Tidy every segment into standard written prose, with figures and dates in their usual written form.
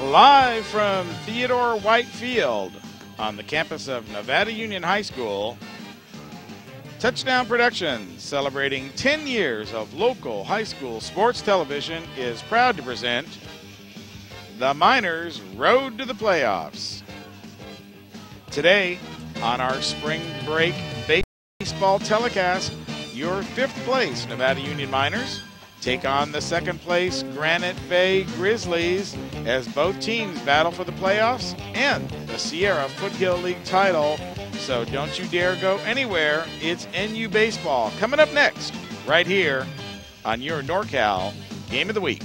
Live from Theodore White Field on the campus of Nevada Union High School, Touchdown Productions, celebrating 10 years of local high school sports television, is proud to present the Miners' Road to the Playoffs. Today, on our spring break baseball telecast, your 5th place Nevada Union Miners take on the 2nd place Granite Bay Grizzlies as both teams battle for the playoffs and the Sierra Foothill League title. So don't you dare go anywhere. It's NU Baseball coming up next right here on your NorCal Game of the Week.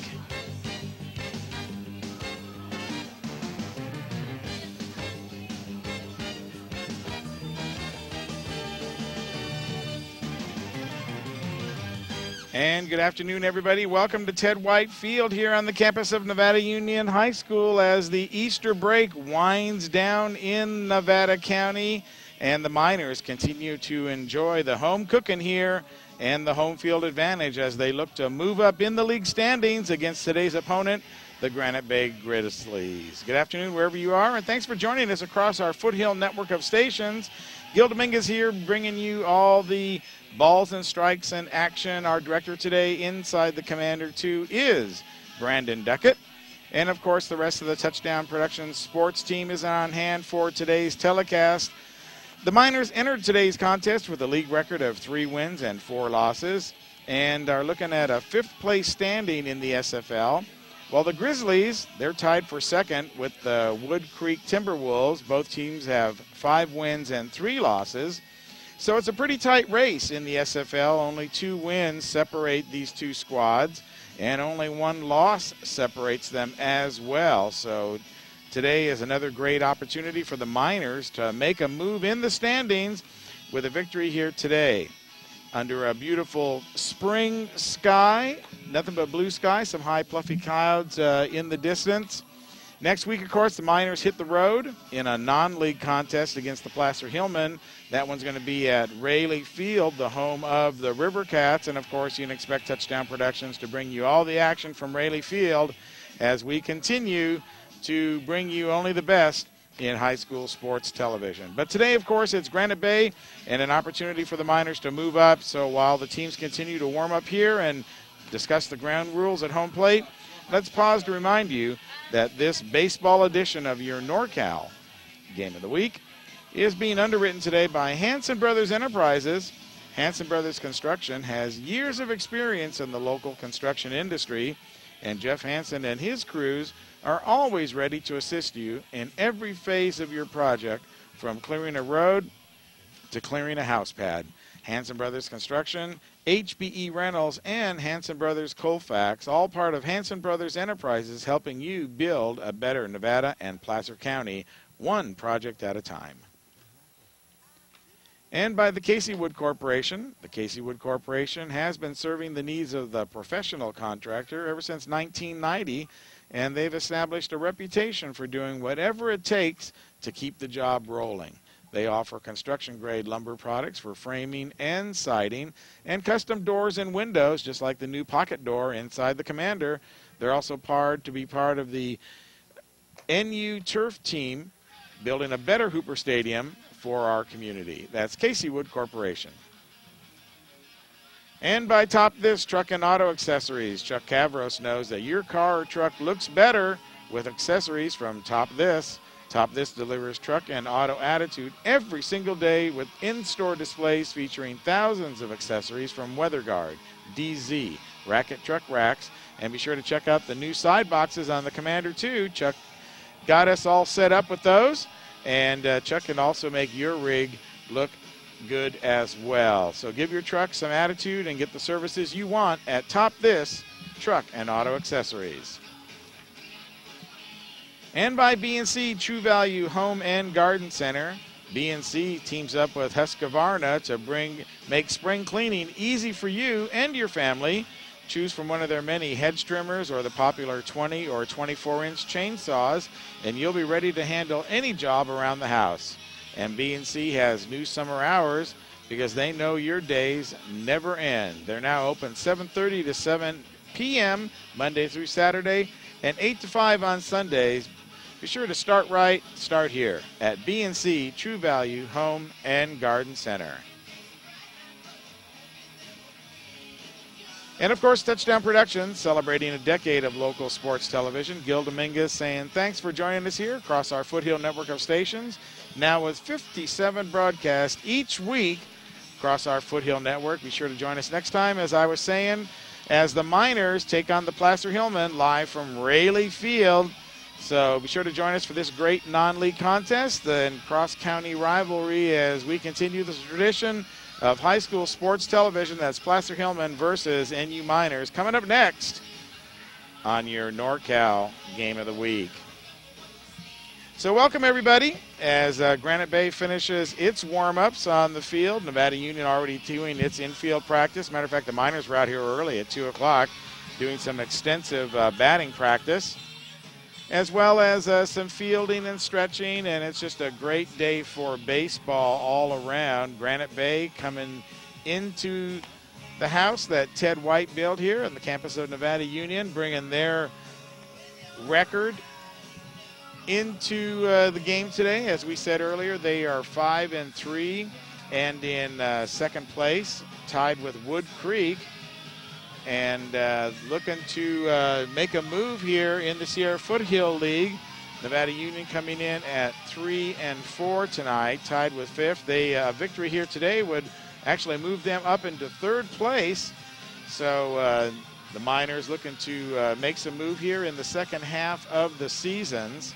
And good afternoon, everybody. Welcome to Ted White Field here on the campus of Nevada Union High School as the Easter break winds down in Nevada County and the Miners continue to enjoy the home cooking here and the home field advantage as they look to move up in the league standings against today's opponent, the Granite Bay Grizzlies. Good afternoon wherever you are, and thanks for joining us across our Foothill network of stations. Gil Dominguez here bringing you all the balls and strikes and action. Our director today inside the Commander 2 is Brandon Duckett. And, of course, the rest of the Touchdown Productions sports team is on hand for today's telecast. The Miners entered today's contest with a league record of 3 wins and 4 losses and are looking at a 5th place standing in the SFL. While the Grizzlies, they're tied for 2nd with the Wood Creek Timberwolves. Both teams have 5 wins and 3 losses. So it's a pretty tight race in the SFL. Only 2 wins separate these 2 squads, and only 1 loss separates them as well. So today is another great opportunity for the Miners to make a move in the standings with a victory here today. Under a beautiful spring sky, nothing but blue sky, some high fluffy clouds in the distance. Next week, of course, the Miners hit the road in a non-league contest against the Placer Hillman. That one's going to be at Rayleigh Field, the home of the River Cats. And, of course, you can expect Touchdown Productions to bring you all the action from Rayleigh Field as we continue to bring you only the best in high school sports television. But today, of course, it's Granite Bay and an opportunity for the Miners to move up. So while the teams continue to warm up here and discuss the ground rules at home plate, let's pause to remind you that this baseball edition of your NorCal Game of the Week is being underwritten today by Hanson Brothers Enterprises. Hanson Brothers Construction has years of experience in the local construction industry, and Jeff Hanson and his crews are always ready to assist you in every phase of your project, from clearing a road to clearing a house pad. Hanson Brothers Construction, HBE Rentals, and Hanson Brothers Colfax, all part of Hanson Brothers Enterprises, helping you build a better Nevada and Placer County, one project at a time. And by the Casey Wood Corporation. The Casey Wood Corporation has been serving the needs of the professional contractor ever since 1990, and they've established a reputation for doing whatever it takes to keep the job rolling. They offer construction-grade lumber products for framing and siding and custom doors and windows, just like the new pocket door inside the Commander. They're also proud to be part of the NU Turf team, building a better Hooper Stadium for our community. That's Casey Wood Corporation. And by Top This Truck and Auto Accessories, Chuck Cavros knows that your car or truck looks better with accessories from Top This. Top This delivers truck and auto attitude every single day with in-store displays featuring thousands of accessories from WeatherGuard, DZ, Racket Truck Racks, and be sure to check out the new side boxes on the Commander 2. Chuck got us all set up with those, and Chuck can also make your rig look good as well. So give your truck some attitude and get the services you want at Top This Truck and Auto Accessories. And by B&C True Value Home and Garden Center. B&C teams up with Husqvarna to make spring cleaning easy for you and your family. Choose from one of their many hedge trimmers or the popular 20 or 24-inch chainsaws, and you'll be ready to handle any job around the house. And B&C has new summer hours because they know your days never end. They're now open 7:30 to 7 p.m. Monday through Saturday, and 8 to 5 on Sundays. Be sure to start right, start here at B&C True Value Home and Garden Center. And, of course, Touchdown Productions, celebrating a decade of local sports television. Gil Dominguez saying thanks for joining us here across our Foothill network of stations. Now with 57 broadcasts each week across our Foothill network. Be sure to join us next time, as I was saying, as the Miners take on the Placer Hillmen live from Rayleigh Field. So be sure to join us for this great non-league contest and cross-county rivalry as we continue the tradition of high school sports television. That's Placer Hillmen versus NU Miners. Coming up next on your NorCal Game of the Week. So welcome, everybody, as Granite Bay finishes its warm-ups on the field. Nevada Union already doing its infield practice. Matter of fact, the Miners were out here early at 2 o'clock doing some extensive batting practice, as well as some fielding and stretching, and it's just a great day for baseball all around. Granite Bay coming into the house that Ted White built here on the campus of Nevada Union, bringing their record into the game today. As we said earlier, they are 5-3 and in second place, tied with Wood Creek, and looking to make a move here in the Sierra Foothill League. Nevada Union coming in at 3-4 tonight, tied with fifth. A victory here today would actually move them up into third place. So the Miners looking to make some move here in the second half of the seasons.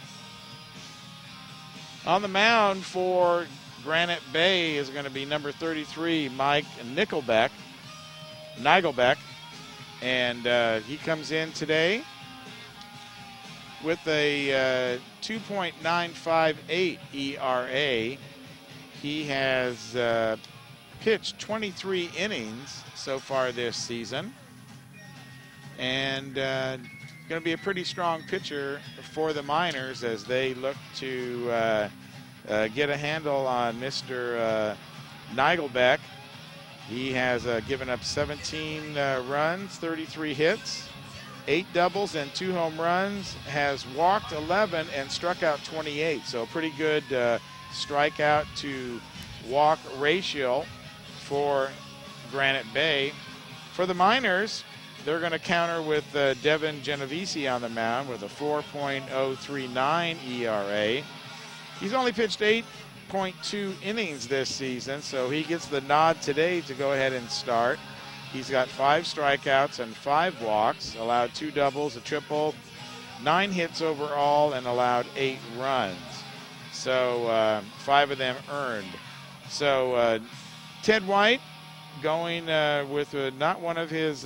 On the mound for Granite Bay is going to be number 33, Mike Nigelbeck. And he comes in today with a 2.958 ERA. He has pitched 23 innings so far this season. And going to be a pretty strong pitcher for the Miners as they look to get a handle on Mr. Nigelbeck. He has given up 17 runs, 33 hits, 8 doubles, and 2 home runs, has walked 11 and struck out 28. So a pretty good strikeout to walk ratio for Granite Bay. For the Miners, they're going to counter with Devin Genovese on the mound with a 4.039 ERA. He's only pitched 8.2 innings this season, so he gets the nod today to go ahead and start. He's got 5 strikeouts and 5 walks, allowed 2 doubles, a triple, 9 hits overall, and allowed 8 runs. So 5 of them earned. So Ted White going with not one of his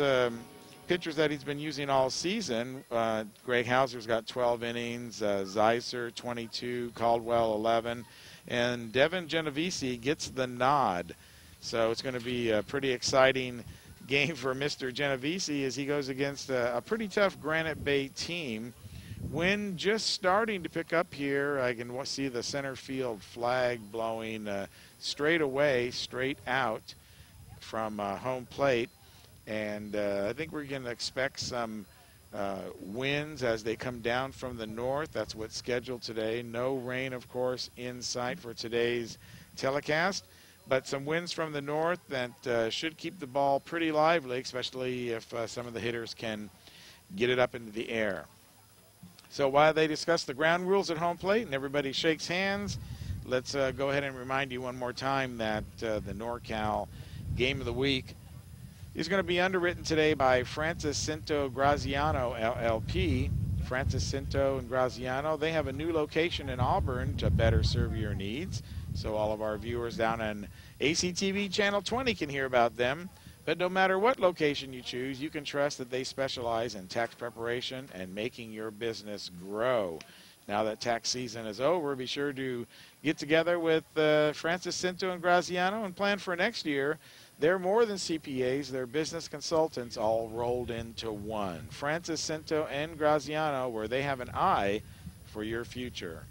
pitchers that he's been using all season. Greg Heauser's got 12 innings, Zeiser 22, Cauldwell 11, and Devin Genovese gets the nod. So it's going to be a pretty exciting game for Mr. Genovese as he goes against a pretty tough Granite Bay team. Wind just starting to pick up here. I can see the center field flag blowing straight away, straight out from home plate. And I think we're going to expect some winds as they come down from the north. That's what's scheduled today. No rain, of course, in sight for today's telecast, but some winds from the north that should keep the ball pretty lively, especially if some of the hitters can get it up into the air. So while they discuss the ground rules at home plate and everybody shakes hands, let's go ahead and remind you one more time that the NorCal Game of the Week is going to be underwritten today by Francis Cinto Graziano, LLP. Francis Cinto and Graziano, they have a new location in Auburn to better serve your needs. So all of our viewers down on ACTV Channel 20 can hear about them. But no matter what location you choose, you can trust that they specialize in tax preparation and making your business grow. Now that tax season is over, be sure to get together with Francis Cinto and Graziano and plan for next year. They're more than CPAs. They're business consultants all rolled into one. Francis Cinto and Graziano, where they have an eye for your future.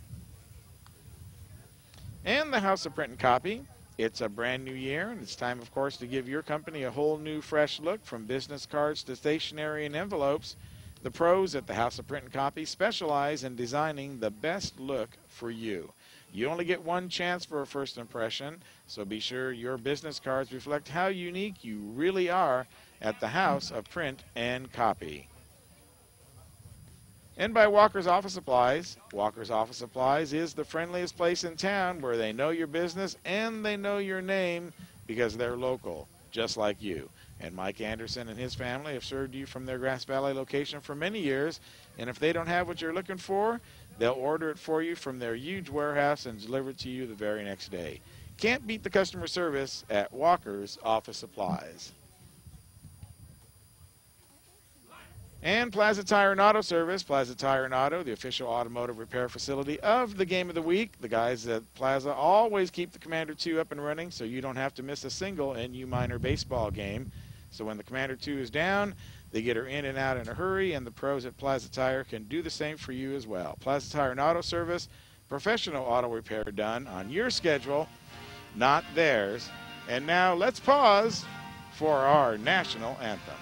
And the House of Print and Copy. It's a brand new year, and it's time, of course, to give your company a whole new, fresh look. From business cards to stationery and envelopes, The pros at the House of Print and Copy specialize in designing the best look for you. You only get one chance for a first impression, so be sure your business cards reflect how unique you really are at the House of Print and Copy. And by Walker's Office Supplies. Walker's Office Supplies is the friendliest place in town where they know your business and they know your name because they're local, just like you. And Mike Anderson and his family have served you from their Grass Valley location for many years. And if they don't have what you're looking for, they'll order it for you from their huge warehouse and deliver it to you the very next day. Can't beat the customer service at Walker's Office Supplies. And Plaza Tire and Auto Service. Plaza Tire and Auto, the official automotive repair facility of the game of the week. The guys at Plaza always keep the Commander 2 up and running so you don't have to miss a single NU Minor baseball game. So when the Commander 2 is down, they get her in and out in a hurry, and the pros at Plaza Tire can do the same for you as well. Plaza Tire and Auto Service, professional auto repair done on your schedule, not theirs. And now let's pause for our national anthem.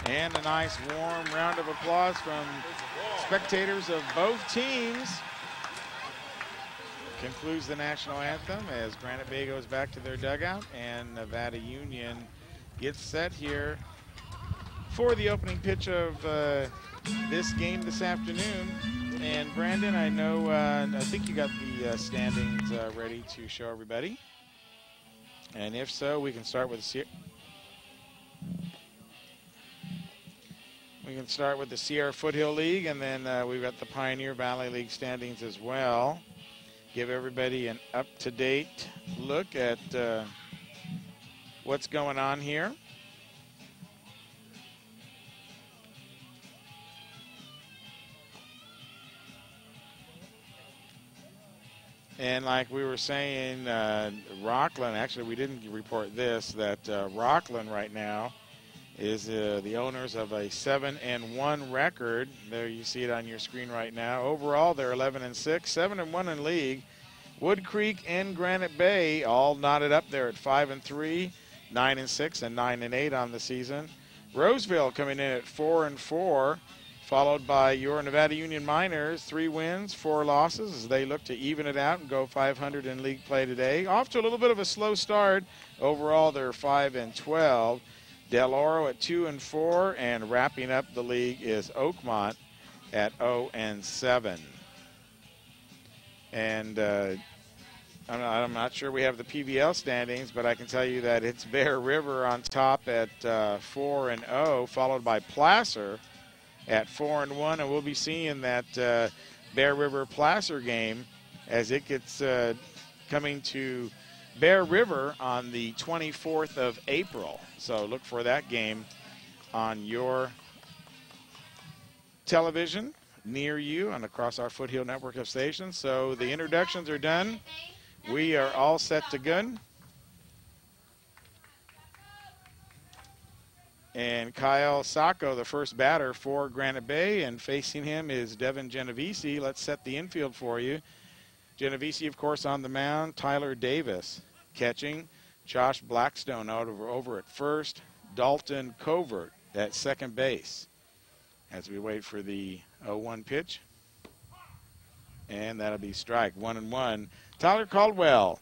And a nice warm round of applause from spectators of both teams. Concludes the national anthem as Granite Bay goes back to their dugout and Nevada Union gets set here for the opening pitch of this game this afternoon. And Brandon, I know, I think you got the standings ready to show everybody. And if so, we can start with the Sierra Foothill League, and then we've got the Pioneer Valley League standings as well. Give everybody an up-to-date look at what's going on here. And like we were saying, Rockland, actually we didn't report this, that Rockland right now is the owners of a 7-1 record. There you see it on your screen right now. Overall, they're 11-6, 7-1 in league. Wood Creek and Granite Bay all knotted up there at 5-3, 9-6, and 9-8 on the season. Roseville coming in at 4-4, followed by your Nevada Union Miners, 3 wins, 4 losses as they look to even it out and go 500 in league play today. Off to a little bit of a slow start. Overall, they're 5-12. Del Oro at 2-4, and wrapping up the league is Oakmont at 0-7. And I'm not sure we have the PVL standings, but I can tell you that it's Bear River on top at 4-0, followed by Placer at 4-1, and we'll be seeing that Bear River Placer game as it gets coming to Bear River on the 24th of April. So look for that game on your television near you and across our Foothill network of stations. So the introductions are done. We are all set to go. And Kyle Sacco, the first batter for Granite Bay, and facing him is Devin Genovese. Let's set the infield for you. Genovese, of course, on the mound. Tyler Davis catching. Josh Blackstone over at first. Dalton Covert at second base. As we wait for the 0-1 pitch. And that'll be strike. 1-1. Tyler Cauldwell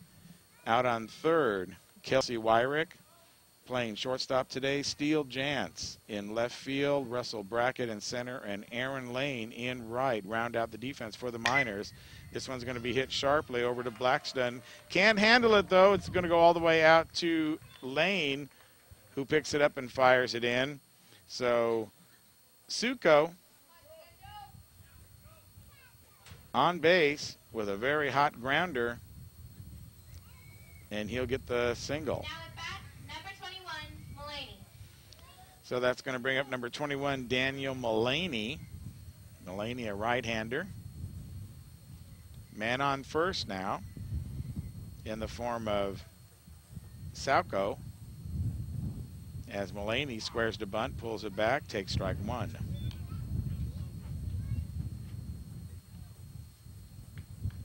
out on third. Kelsey Wyrek playing shortstop today. Steele Jantz in left field. Russell Brackett in center. And Arron Lane in right. Round out the defense for the Miners. This one's going to be hit sharply over to Blackston. Can't handle it, though. It's going to go all the way out to Lane, who picks it up and fires it in. So Suko on base with a very hot grounder, and he'll get the single. Now at bat, number 21, Mulaney. So that's going to bring up number 21, Daniel Mulaney. Mulaney, a right-hander. Man on first now in the form of Sauco, as Mulaney squares to bunt, pulls it back, takes strike one.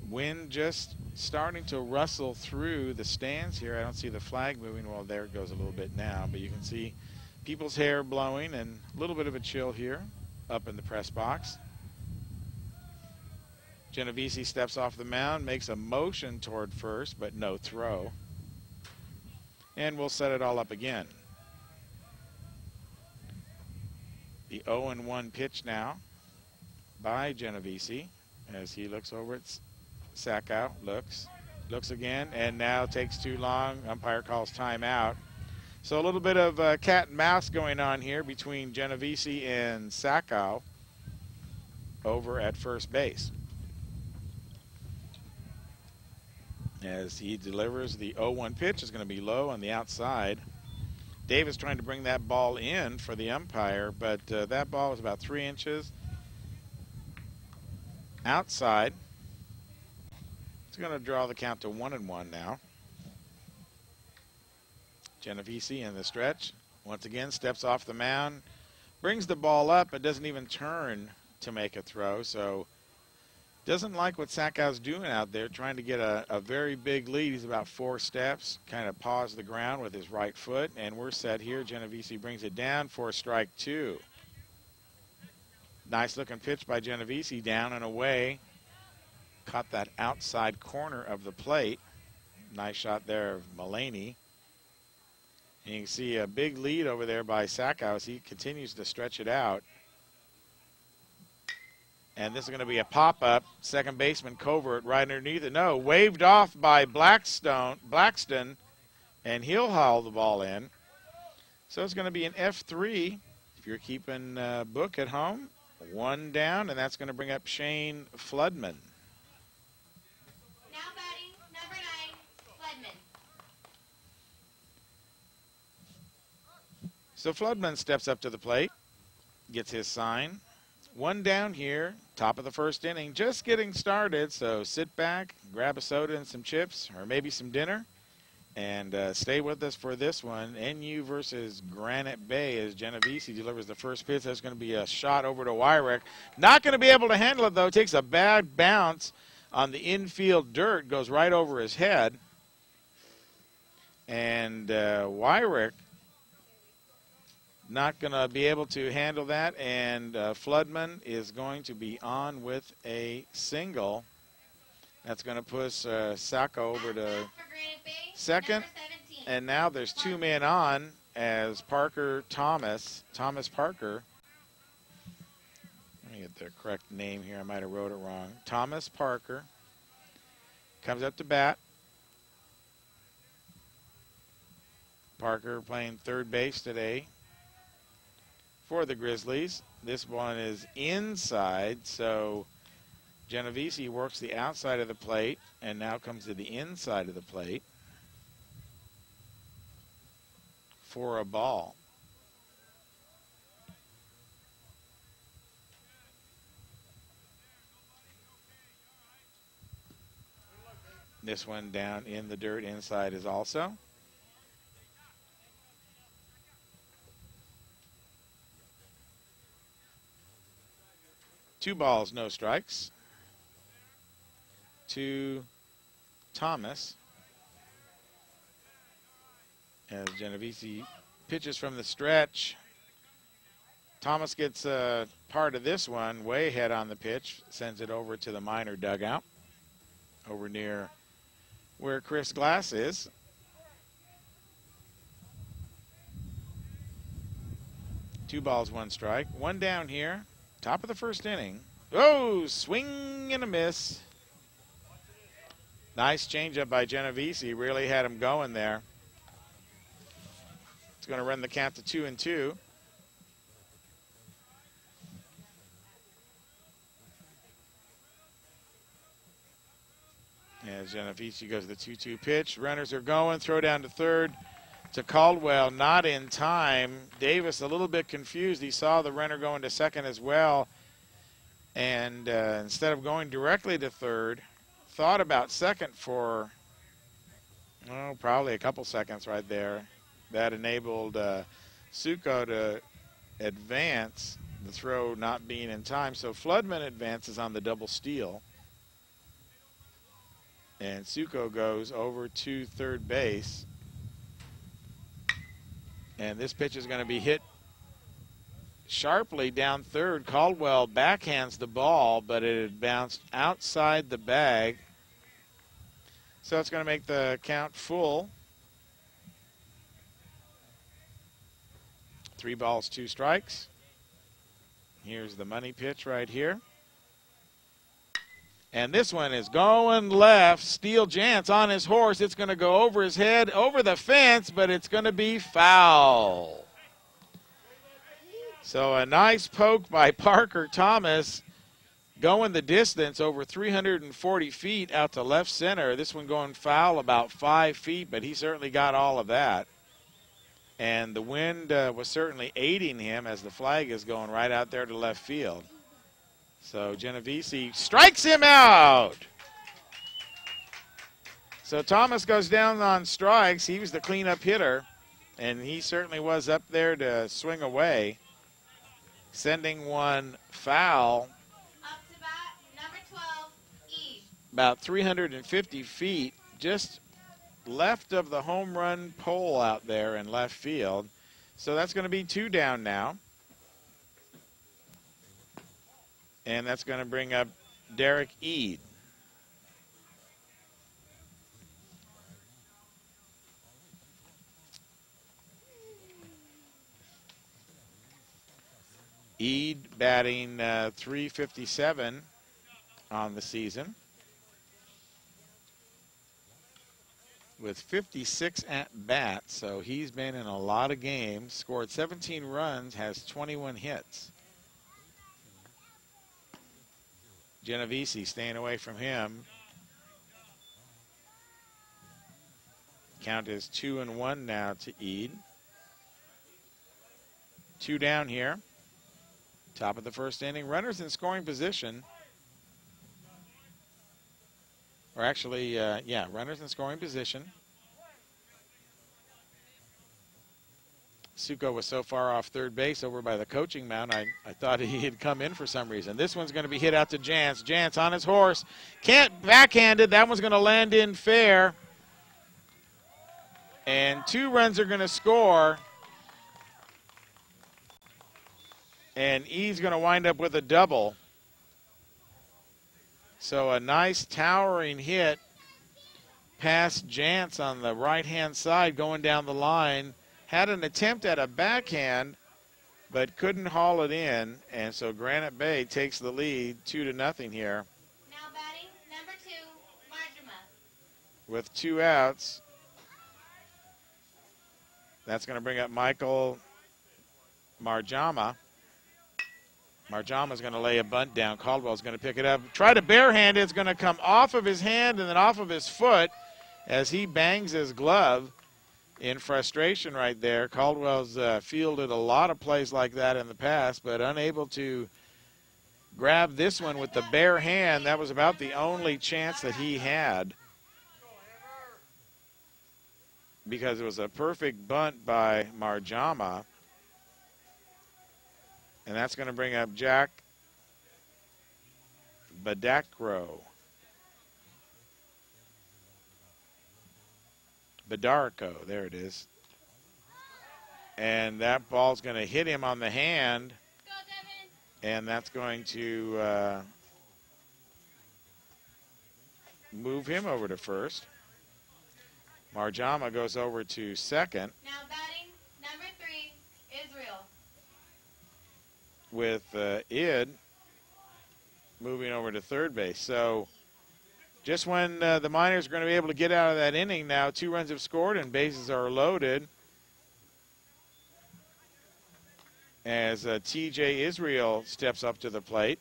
Wind just starting to rustle through the stands here. I don't see the flag moving. Well, there it goes a little bit now, but you can see people's hair blowing and a little bit of a chill here up in the press box. Genovese steps off the mound, makes a motion toward first, but no throw. And we'll set it all up again. The 0-1 pitch now by Genovese as he looks over at Sackow, looks again, and now takes too long. Umpire calls timeout. So a little bit of cat and mouse going on here between Genovese and Sackow over at first base. As he delivers the 0-1 pitch, is going to be low on the outside. Davis trying to bring that ball in for the umpire, but that ball was about 3 inches outside. It's going to draw the count to 1-1 now. Genovese in the stretch. Once again, steps off the mound, brings the ball up, but doesn't even turn to make a throw. So doesn't like what Sackow's doing out there, trying to get a very big lead. He's about 4 steps, kind of paws the ground with his right foot, and we're set here. Genovese brings it down for strike 2. Nice looking pitch by Genovese, down and away. Caught that outside corner of the plate. Nice shot there of Mulaney. And you can see a big lead over there by Sackow as he continues to stretch it out. And this is going to be a pop-up. Second baseman Covert right underneath it. No, waved off by Blackston, and he'll haul the ball in. So it's going to be an F3 if you're keeping book at home. 1 down, and that's going to bring up Shane Floodman. Now batting, number 9, Floodman. So Floodman steps up to the plate, gets his sign. 1 down here, top of the first inning, just getting started. So sit back, grab a soda and some chips, or maybe some dinner, and stay with us for this one. NU versus Granite Bay as Genovese delivers the first pitch. That's going to be a shot over to Wyrek. Not going to be able to handle it, though. Takes a bad bounce on the infield dirt, goes right over his head. And Wyrek not going to be able to handle that, and Floodman is going to be on with a single. That's going to push Sacco over to second, and now there's 2 men on as Thomas Parker. Let me get the correct name here. I might have wrote it wrong. Thomas Parker comes up to bat. Parker playing third base today for the Grizzlies. This one is inside, so Genovese works the outside of the plate and now comes to the inside of the plate for a ball. This one down in the dirt inside is also. Two balls, no strikes to Thomas as Genovese pitches from the stretch. Thomas gets part of this one way ahead on the pitch, sends it over to the minor dugout, over near where Chris Glass is. Two balls, one strike. One down here. Top of the first inning. Oh, swing and a miss. Nice changeup by Genovese. Really had him going there. It's going to run the count to 2-2. As Genovese goes to the 2-2 pitch. Runners are going. Throw down to third to Cauldwell. Not in time. Davis a little bit confused. He saw the runner going to second as well. And instead of going directly to third, thought about second for, probably a couple seconds right there. That enabled Suko to advance, the throw not being in time. So Floodman advances on the double steal. And Suko goes over to third base. And this pitch is going to be hit sharply down third. Cauldwell backhands the ball, but it had bounced outside the bag. So it's going to make the count full. 3 balls, 2 strikes. Here's the money pitch right here. And this one is going left. Steele Jantz on his horse. It's going to go over his head, over the fence, but it's going to be foul. So a nice poke by Parker Thomas, going the distance over 340 feet out to left center. This one going foul about 5 feet, but he certainly got all of that. And the wind was certainly aiding him as the flag is going right out there to left field. So Genovese strikes him out. So Thomas goes down on strikes. He was the cleanup hitter, and he certainly was up there to swing away, sending one foul. Up to bat, number 12, Eve. About 350 feet, just left of the home run pole out there in left field. So that's going to be 2 down now. And that's going to bring up Derek Eade. Eade batting .357 on the season, with 56 at-bats, so he's been in a lot of games, scored 17 runs, has 21 hits. Genovese staying away from him. Count is 2-1 now to Eade. 2 down here. Top of the first inning. Runners in scoring position. Or actually, runners in scoring position. Suko was so far off third base over by the coaching mound, I thought he had come in for some reason. This one's going to be hit out to Jantz. Jantz on his horse. Can't backhand it. That one's going to land in fair. And 2 runs are going to score. And Eade's going to wind up with a double. So a nice towering hit past Jantz on the right-hand side going down the line. Had an attempt at a backhand, but couldn't haul it in. And so Granite Bay takes the lead 2-0 here. Now batting, number 2, Marjama. With 2 outs. That's going to bring up Michael Marjama. Marjama's going to lay a bunt down. Cauldwell's going to pick it up. Try to barehand it. It's going to come off of his hand and then off of his foot as he bangs his glove in frustration right there. Cauldwell's fielded a lot of plays like that in the past, but unable to grab this one with the bare hand. That was about the only chance that he had, because it was a perfect bunt by Marjama. And that's going to bring up Jack Badarko. There it is. And that ball's going to hit him on the hand. And that's going to move him over to first. Marjama goes over to second. Now batting number 3, Israel. With Id moving over to third base. So just when the Miners are going to be able to get out of that inning now, 2 runs have scored and bases are loaded. As TJ Israel steps up to the plate.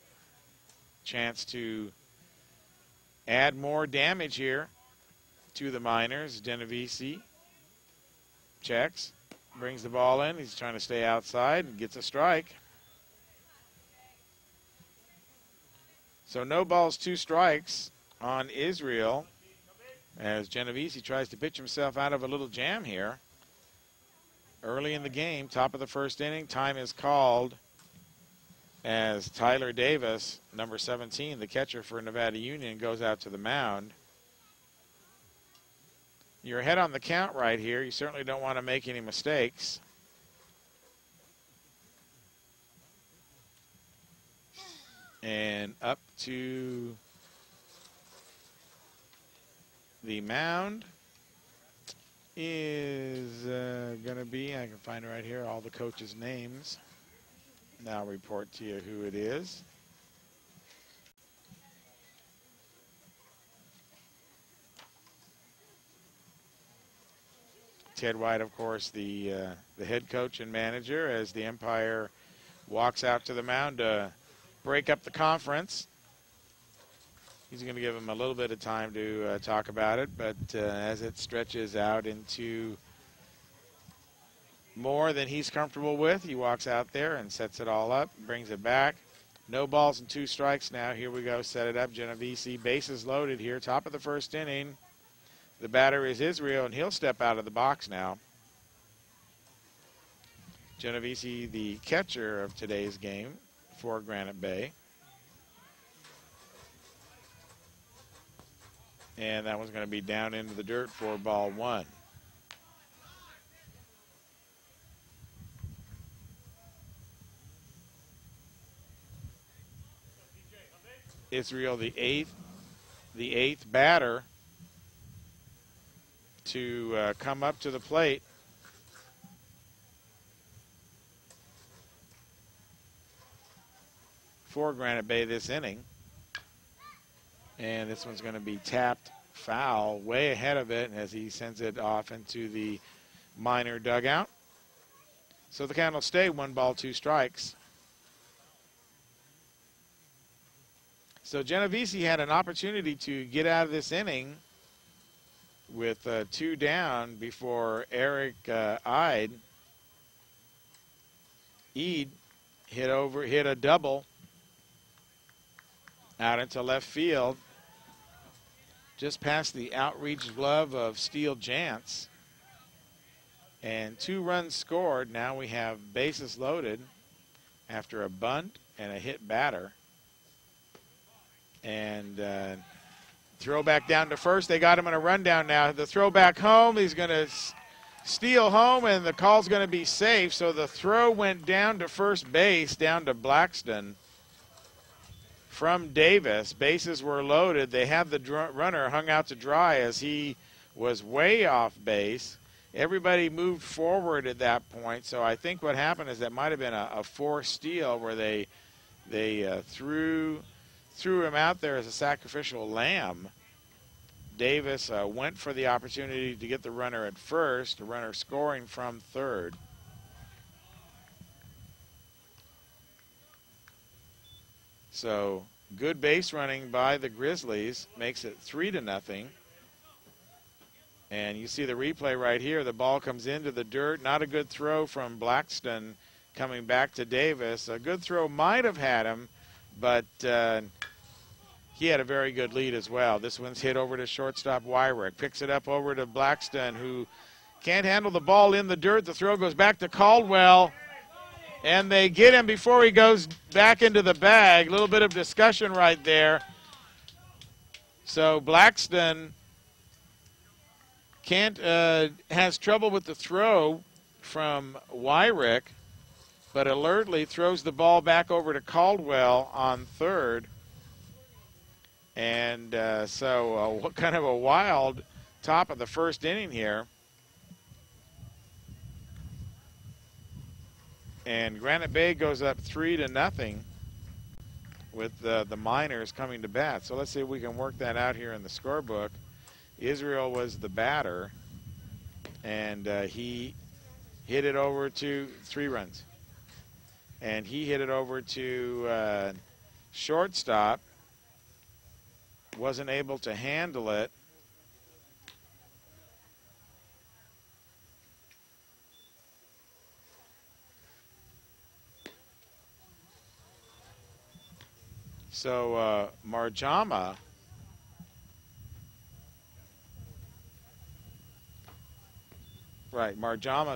Chance to add more damage here to the Miners. Genovese checks, brings the ball in. He's trying to stay outside and gets a strike. So no balls, 2 strikes on Israel as Genovese tries to pitch himself out of a little jam here. Early in the game, top of the first inning, time is called as Tyler Davis, number 17, the catcher for Nevada Union, goes out to the mound. You're ahead on the count right here. You certainly don't want to make any mistakes. And up to the mound is going to be, I can find it right here, all the coaches' names. Now I'll report to you who it is. Ted White, of course, the head coach and manager, as the Empire walks out to the mound to break up the conference. He's going to give him a little bit of time to talk about it, but as it stretches out into more than he's comfortable with, he walks out there and sets it all up, brings it back. No balls and 2 strikes now. Here we go, set it up. Genovese, bases loaded here, top of the first inning. The batter is Israel, and he'll step out of the box now. Genovese, the catcher of today's game for Granite Bay. And that one's going to be down into the dirt for ball 1. Israel, the eighth batter to come up to the plate. For Granite Bay this inning. And this one's going to be tapped foul way ahead of it as he sends it off into the Miner dugout. So the count will stay 1 ball, 2 strikes. So Genovese had an opportunity to get out of this inning with 2 down before Eric Eid hit a double out into left field, just past the outreach glove of Steele Jantz. And 2 runs scored. Now we have bases loaded after a bunt and a hit batter. And throw back down to first. They got him in a rundown now. The throw back home. He's going to steal home, and the call's going to be safe. So the throw went down to first base, down to Blackston from Davis. Bases were loaded. They had the runner hung out to dry as he was way off base. Everybody moved forward at that point. So I think what happened is that might have been a forced steal where they threw him out there as a sacrificial lamb. Davis went for the opportunity to get the runner at first, the runner scoring from third. So good base running by the Grizzlies makes it 3-0. And you see the replay right here. The ball comes into the dirt. Not a good throw from Blackston coming back to Davis. A good throw might have had him, but he had a very good lead as well. This one's hit over to shortstop Wyrek. Picks it up over to Blackston, who can't handle the ball in the dirt. The throw goes back to Cauldwell, and they get him before he goes back into the bag. A little bit of discussion right there. So Blackston has trouble with the throw from Wyrek, but alertly throws the ball back over to Cauldwell on third. And so what kind of a wild top of the first inning here. And Granite Bay goes up 3-0 with the Miners coming to bat. So let's see if we can work that out here in the scorebook. Israel was the batter, and he hit it over to 3 runs. And he hit it over to shortstop. Wasn't able to handle it. So Marjama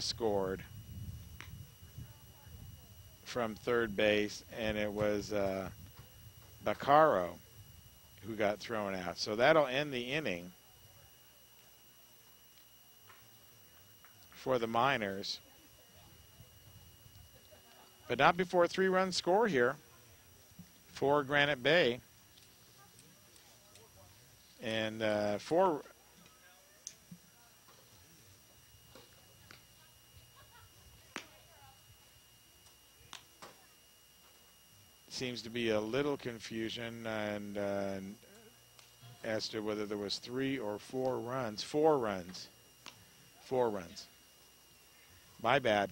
scored from third base, and it was Baccaro who got thrown out. So that'll end the inning for the Miners. But not before a 3-run score here for Granite Bay. And seems to be a little confusion and as to whether there was 3 or 4 runs. 4 runs. 4 runs. My bad.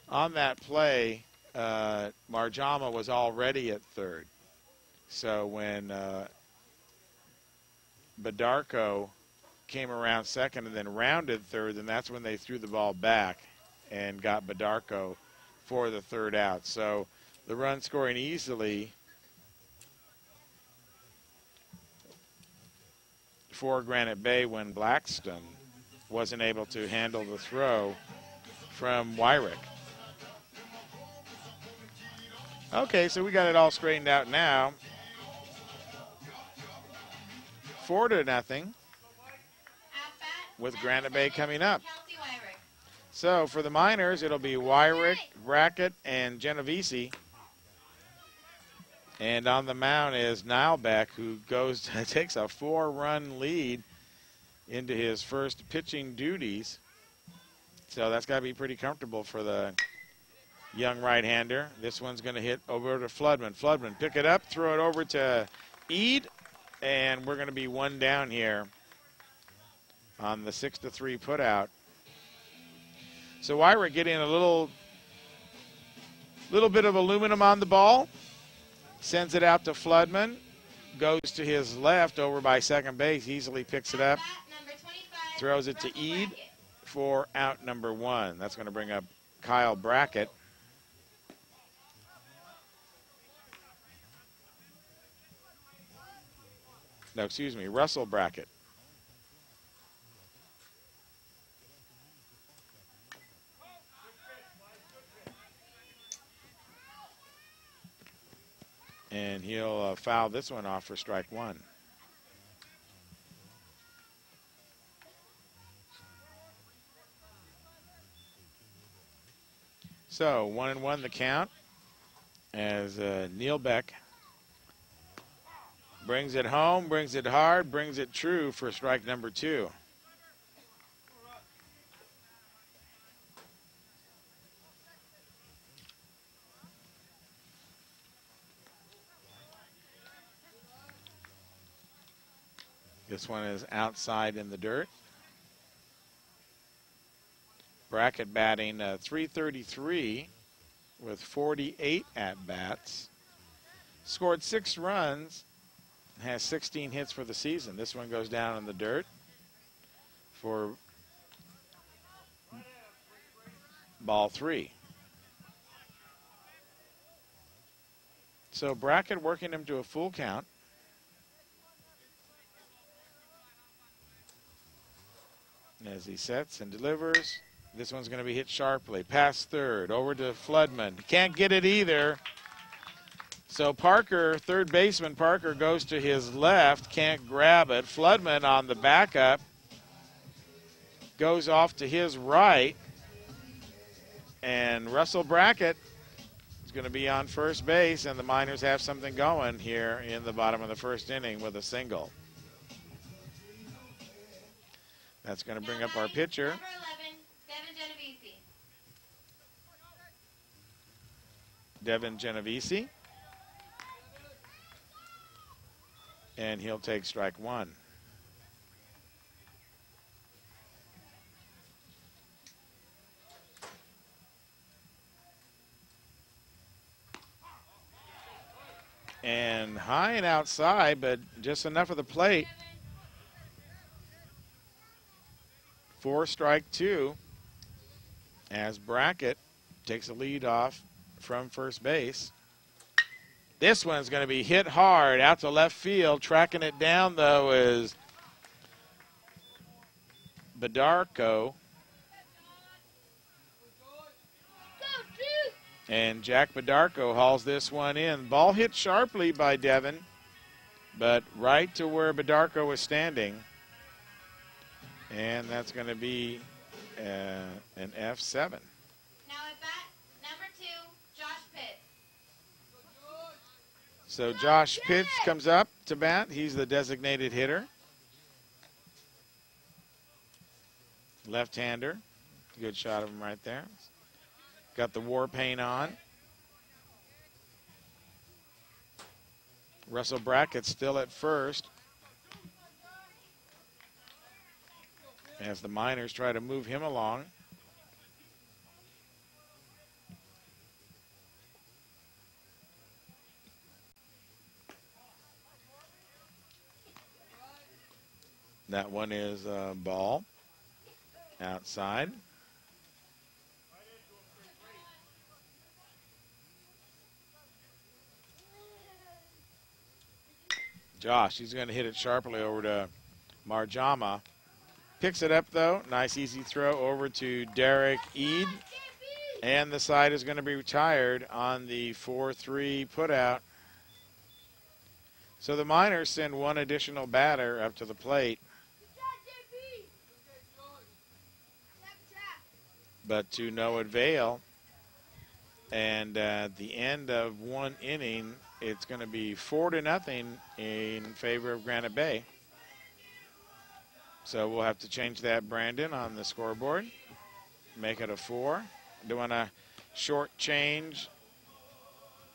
On that play, Marjama was already at third. So when Badarko came around second and then rounded third, then that's when they threw the ball back and got Badarko for the third out. So the run scoring easily for Granite Bay when Blackston wasn't able to handle the throw from Wyrek. Okay, so we got it all straightened out now. 4-0 with Granite Bay coming up. Kelsey Wyrek. So for the Miners, it'll be Wyrek, Brackett, and Genovese. And on the mound is Nilebeck, who takes a 4-run lead into his first pitching duties. So that's got to be pretty comfortable for the young right-hander. This one's going to hit over to Floodman. Floodman, pick it up, throw it over to Eade, and we're going to be 1 down here on the 6-3 putout. So Wyrek getting a little bit of aluminum on the ball, sends it out to Floodman, goes to his left over by second base, easily picks it up, throws it to Eade for out number 1. That's going to bring up Kyle Brackett. No, excuse me, Russell Brackett. And he'll foul this one off for strike 1. So 1-1 the count as Neil Beck brings it home, brings it hard, brings it true for strike number 2. This one is outside in the dirt. Brackett batting .333 with 48 at-bats. Scored 6 runs. Has 16 hits for the season. This one goes down in the dirt for ball 3. So Brackett working him to a full count. As he sets and delivers, this one's going to be hit sharply. Past third, over to Floodman. Can't get it either. So Parker, third baseman Parker, goes to his left, can't grab it. Floodman on the backup goes off to his right. And Russell Brackett is going to be on first base, and the Miners have something going here in the bottom of the first inning with a single. That's going to bring up our pitcher. Number 11, Devin Genovese. Devin Genovese. And he'll take strike one. And high and outside, but just enough of the plate. 4 strike 2 as Brackett takes a lead off from first base. This one's going to be hit hard out to left field. Tracking it down, though, is Badarko. And Jack Badarko hauls this one in. Ball hit sharply by Devin, but right to where Badarko was standing. And that's going to be an F7. Now at bat, number 2, Josh Pitts. So Josh Pitts comes up to bat. He's the designated hitter. Left-hander. Good shot of him right there. Got the war paint on. Russell Brackett still at first, as the Miners try to move him along. That one is a ball outside. Josh, he's going to hit it sharply over to Marjama. Picks it up, though. Nice, easy throw over to Derek Eade. And the side is going to be retired on the 4-3 putout. So the Miners send one additional batter up to the plate. But to no avail. And at the end of one inning, it's going to be 4-0 in favor of Granite Bay. So we'll have to change that, Brandon, on the scoreboard. Make it a 4. Do want to shortchange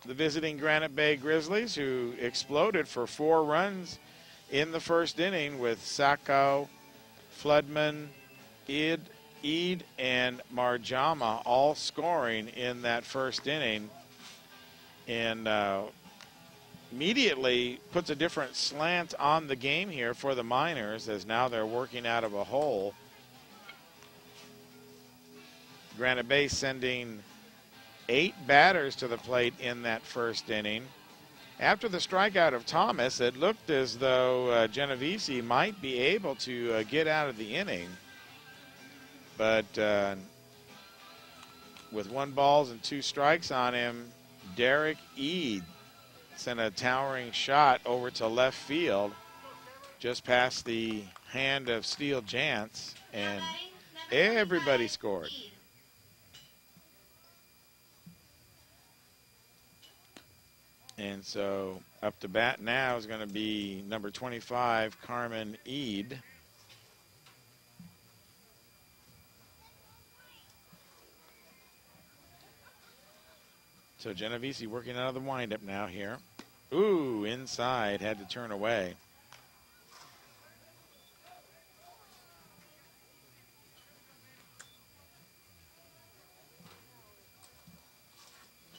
the visiting Granite Bay Grizzlies, who exploded for 4 runs in the first inning with Sacco, Floodman, Eade, and Marjama all scoring in that first inning. And immediately puts a different slant on the game here for the Miners, as now they're working out of a hole. Granite Bay sending 8 batters to the plate in that first inning. After the strikeout of Thomas, it looked as though Genovese might be able to get out of the inning. But with 1 ball and 2 strikes on him, Derek Eade sent a towering shot over to left field, just past the hand of Steele Jantz, and everybody scored. And so up to bat now is going to be number 25, Carmen Eade. So Genovese working out of the windup now here. Ooh, inside, had to turn away.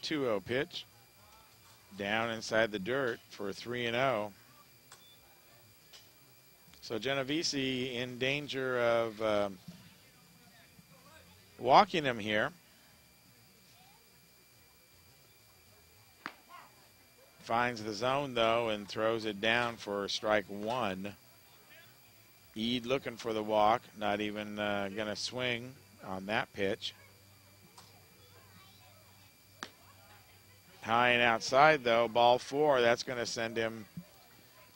Two-0 pitch. Down inside the dirt for 3-0. So Genovese in danger of walking him here. Finds the zone, though, and throws it down for strike 1. Eade looking for the walk, not even going to swing on that pitch. High and outside, though, ball 4. That's going to send him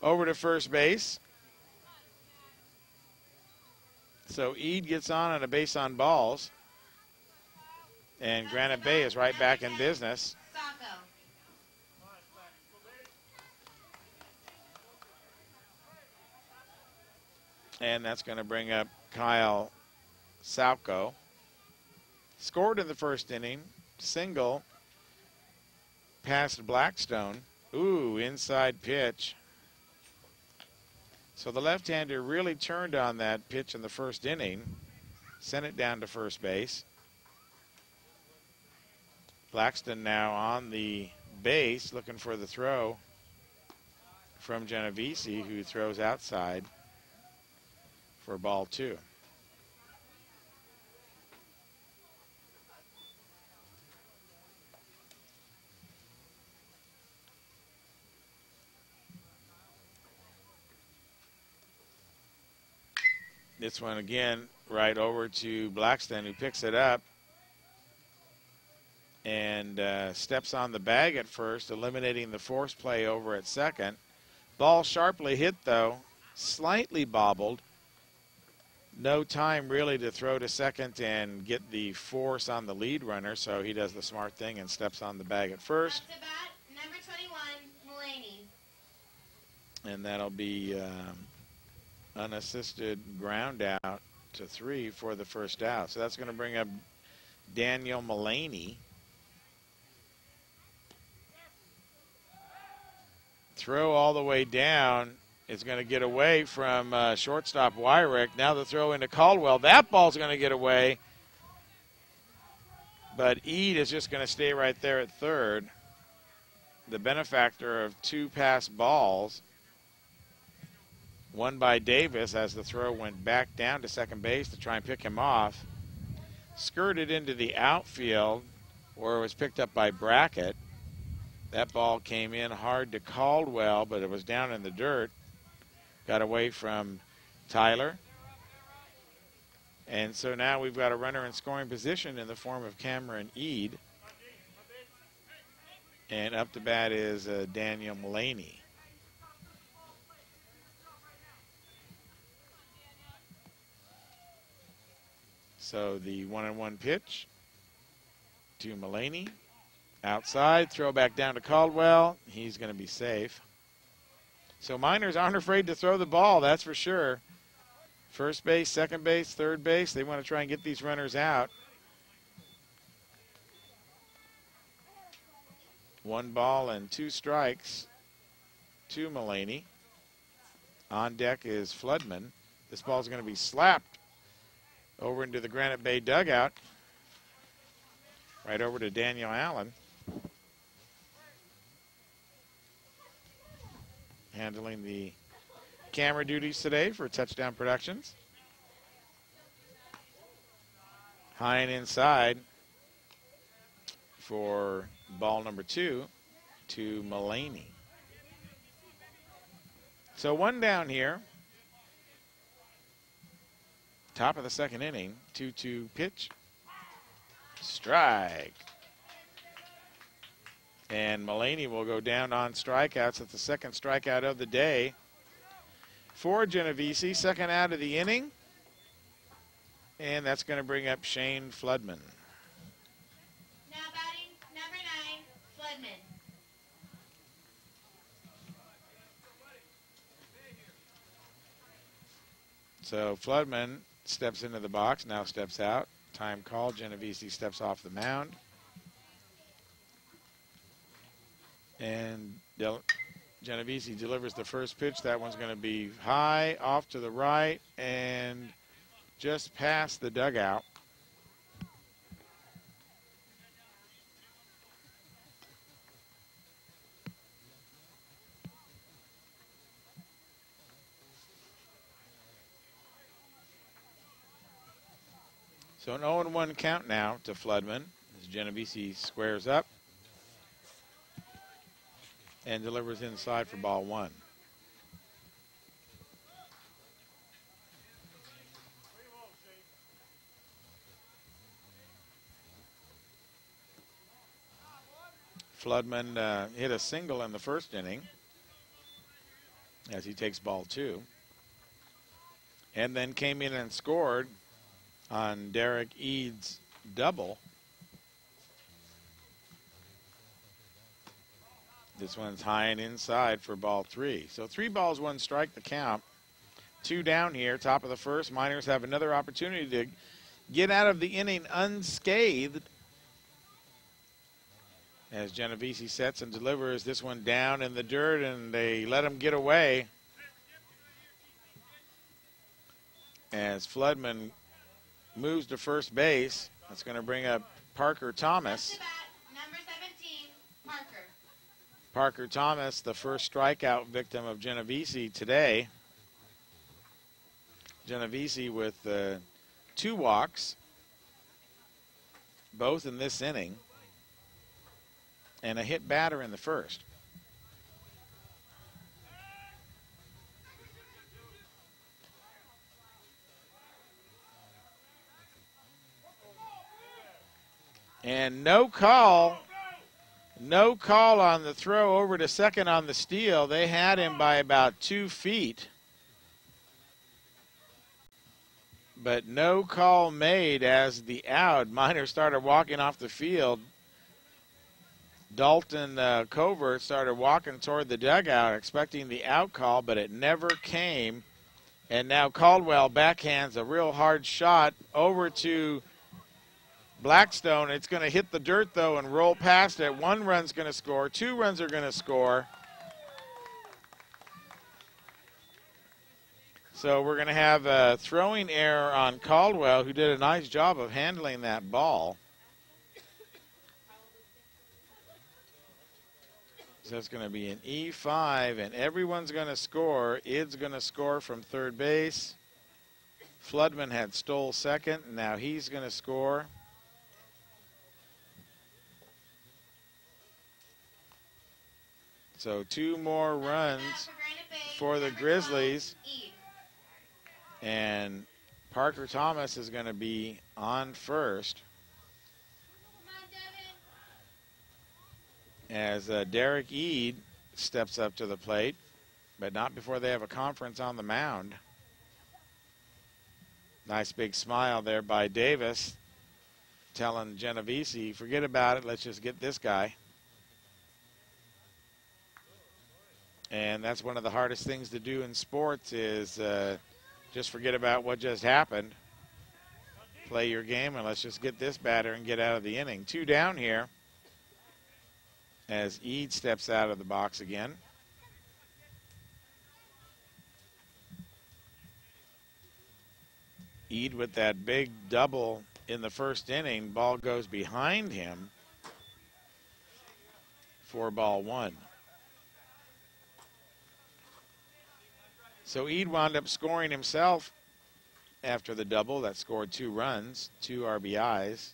over to first base. So Eade gets on a base on balls. And Granite Bay is right back in business. Sacco. And that's going to bring up Kyle Salco. Scored in the first inning. Single. Past Blackstone. Ooh, inside pitch. So the left-hander really turned on that pitch in the first inning. Sent it down to first base. Blackston now on the base looking for the throw from Genovese, who throws outside for ball 2. This one again right over to Blackston, who picks it up and steps on the bag at first, eliminating the force play over at second. Ball sharply hit, though, slightly bobbled. No time really to throw to second and get the force on the lead runner, so he does the smart thing and steps on the bag at first. Up to bat, number 21, Mulaney. And that'll be unassisted ground out to 3 for the first out. So that's going to bring up Daniel Mulaney. Throw all the way down. It's going to get away from shortstop Wyrek. Now the throw into Cauldwell. That ball's going to get away. But Eade is just going to stay right there at third. The benefactor of 2 pass balls. One by Davis as the throw went back down to second base to try and pick him off. Skirted into the outfield where it was picked up by Brackett. That ball came in hard to Cauldwell, but it was down in the dirt. Got away from Tyler. And so now we've got a runner in scoring position in the form of Cameron Eade. And up to bat is Daniel Mulaney. So the 1-1 pitch to Mulaney. Outside, throw back down to Cauldwell. He's going to be safe. So Miners aren't afraid to throw the ball, that's for sure. First base, second base, third base. They want to try and get these runners out. 1 ball and 2 strikes to Mulaney. On deck is Floodman. This ball's going to be slapped over into the Granite Bay dugout. Right over to Daniel Allen. Handling the camera duties today for Touchdown Productions. High and inside for ball number 2 to Mulaney. So 1 down here. Top of the second inning. 2-2 pitch. Strike. And Mulaney will go down on strikeouts. At the second strikeout of the day for Genovese. Second out of the inning. And that's going to bring up Shane Floodman. Now batting, number 9, Floodman. So Floodman steps into the box, now steps out. Time call. Genovese steps off the mound. And Genovese delivers the first pitch. That one's going to be high, off to the right, and just past the dugout. So an 0-1 count now to Floodman as Genovese squares up and delivers inside for ball 1. Floodman hit a single in the first inning as he takes ball 2. And then came in and scored on Derek Eade's double This one's high and inside for ball 3. So 3 balls, 1 strike the count. 2 down here, top of the first. Miners have another opportunity to get out of the inning unscathed. As Genovese sets and delivers this one down in the dirt, and they let him get away. As Floodman moves to first base, that's going to bring up Parker Thomas. Number 17, Parker. Parker Thomas, the first strikeout victim of Genovese today. Genovese with 2 walks, both in this inning, and a hit batter in the first. And no call on the throw over to second on the steal. They had him by about 2 feet. But no call made as the out. Miners started walking off the field. Dalton Covert started walking toward the dugout expecting the out call, but it never came. And now Cauldwell backhands a real hard shot over to Blackstone. It's going to hit the dirt, though, and roll past it. 1 run's going to score. 2 runs are going to score. So we're going to have a throwing error on Cauldwell, who did a nice job of handling that ball. So it's going to be an E5, and everyone's going to score. Id's going to score from third base. Floodman had stole second, and now he's going to score. So 2 more runs for the Grizzlies. And Parker Thomas is going to be on first. As Derek Eade steps up to the plate, but not before they have a conference on the mound. Nice big smile there by Davis, telling Genovese, forget about it, let's just get this guy. And that's one of the hardest things to do in sports is just forget about what just happened. Play your game, and let's just get this batter and get out of the inning. 2 down here as Eade steps out of the box again. Eade with that big double in the first inning. Ball goes behind him for ball 1. So Eade wound up scoring himself after the double that scored 2 runs, 2 RBIs.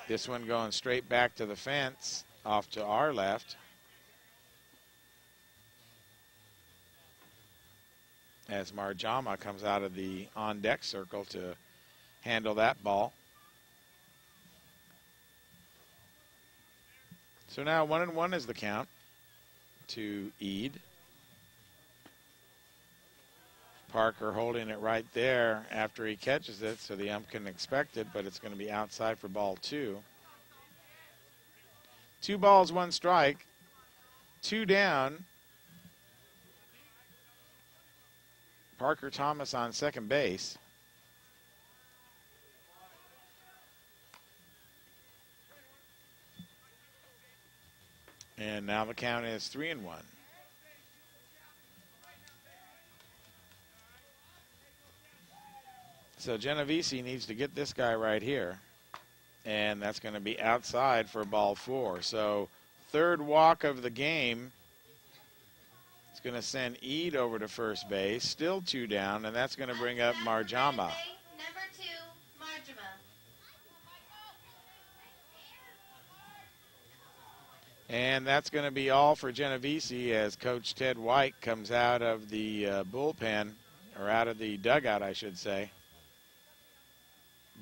This one going straight back to the fence, off to our left. As Marjama comes out of the on-deck circle to handle that ball. So now 1-1 is the count to Eade. Parker holding it right there after he catches it, so the ump can expect it, but it's going to be outside for ball 2. 2 balls, 1 strike, 2 down. Parker Thomas on second base. And now the count is 3-1. So Genovese needs to get this guy right here. And that's going to be outside for ball 4. So 3rd walk of the game. It's going to send Eade over to first base. Still 2 down, and that's going to bring up Marjama. Number 2, Marjama. And that's going to be all for Genovese as Coach Ted White comes out of the bullpen, or out of the dugout, I should say.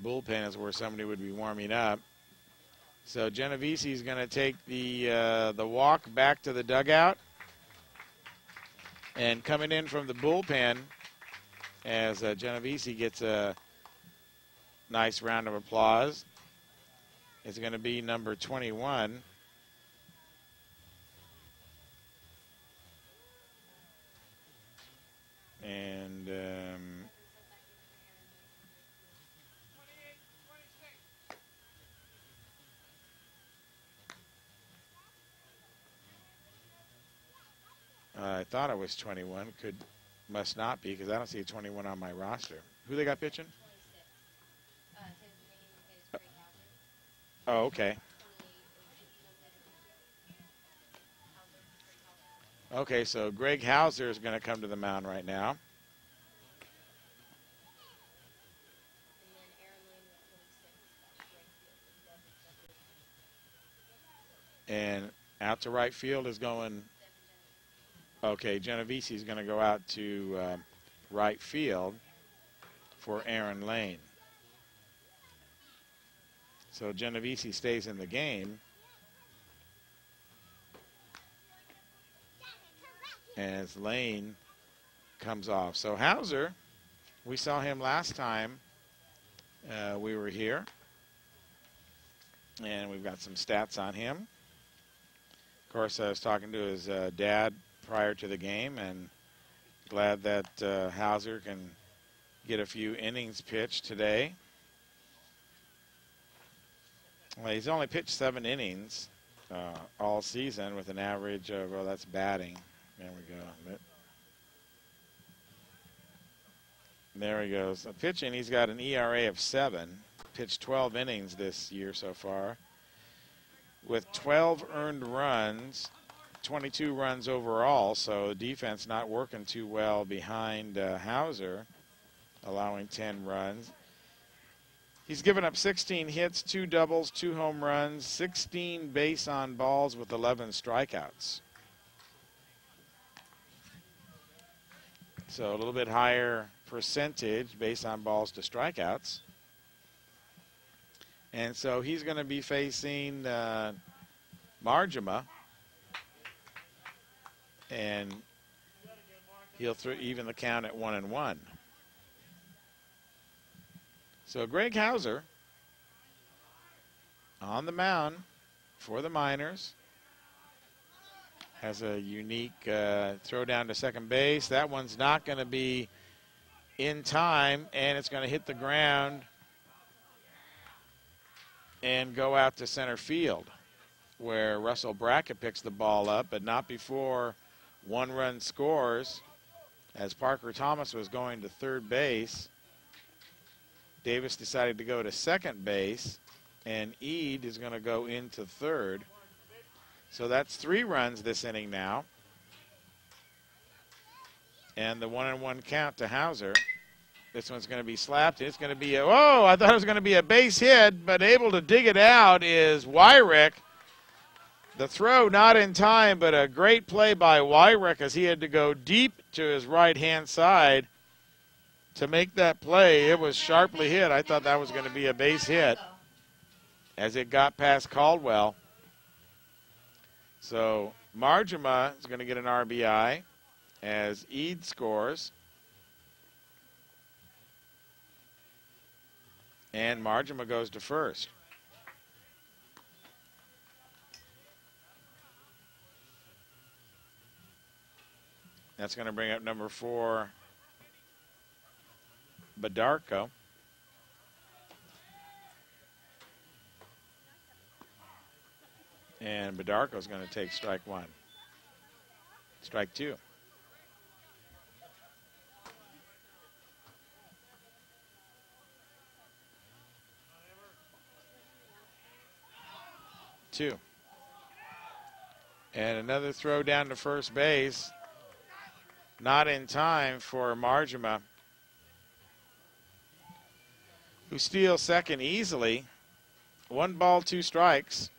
Bullpen is where somebody would be warming up. So Genovese is going to take the walk back to the dugout. And coming in from the bullpen as Genovese gets a nice round of applause is going to be number 21. And I thought it was 21. Must not be, because I don't see a 21 on my roster. Who they got pitching? 26. Oh, okay. Okay, so Greg Heauser is going to come to the mound right now. And out to right field is going. Okay, Genovese is going to go out to right field for Arron Lane. So Genovese stays in the game. As Lane comes off. So Heauser, we saw him last time we were here. And we've got some stats on him. Of course, I was talking to his dad prior to the game, and glad that Heauser can get a few innings pitched today. Well, he's only pitched 7 innings all season with an average of, well, that's batting. There we go. There he goes. Pitching, he's got an ERA of 7. Pitched 12 innings this year so far. With 12 earned runs, 22 runs overall, so defense not working too well behind Heauser, allowing 10 runs. He's given up 16 hits, 2 doubles, 2 home runs, 16 base on balls with 11 strikeouts. So a little bit higher percentage base on balls to strikeouts. And so he's going to be facing Marjama. And he'll even the count at 1-1. So Greg Heauser on the mound for the Miners. Has a unique throw down to second base. That one's not going to be in time, and it's going to hit the ground and go out to center field, where Russell Brackett picks the ball up, but not before 1 run scores. As Parker Thomas was going to third base, Davis decided to go to second base, and Eade is going to go into third. So that's 3 runs this inning now. And the 1-1 count to Heauser. This one's going to be slapped. It's going to be a, whoa, I thought it was going to be a base hit, but able to dig it out is Wyrek. The throw not in time, but a great play by Wyrek as he had to go deep to his right-hand side to make that play. It was sharply hit. I thought that was going to be a base hit as it got past Cauldwell. So Marjama is going to get an RBI as Eade scores. And Marjama goes to first. That's going to bring up number 4, Badarko. And Badarko's going to take strike 1. Strike 2. And another throw down to first base. Not in time for Marjama, who steals second easily. 1 ball, 2 strikes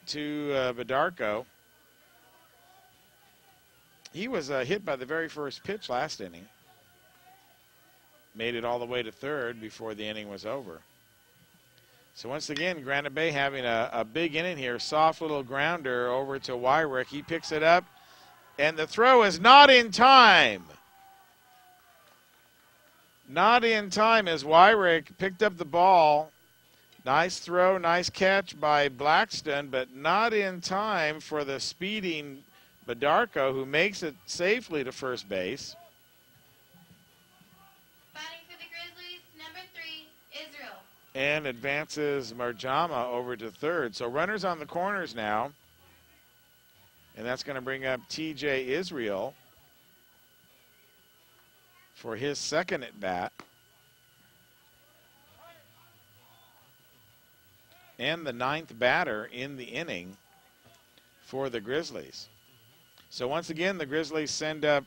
to Badarko. He was hit by the very first pitch last inning. Made it all the way to third before the inning was over. So once again, Granite Bay having a big inning here. Soft little grounder over to Wyrek. He picks it up, and the throw is not in time. Not in time as Wyrek picked up the ball, Nice throw, nice catch by Blackston, but not in time for the speeding Badarko, who makes it safely to first base. Batting for the Grizzlies, number 3, Israel. And advances Marjama over to third. So runners on the corners now. And that's going to bring up TJ Israel for his second at bat. And the 9th batter in the inning for the Grizzlies. So once again, the Grizzlies send up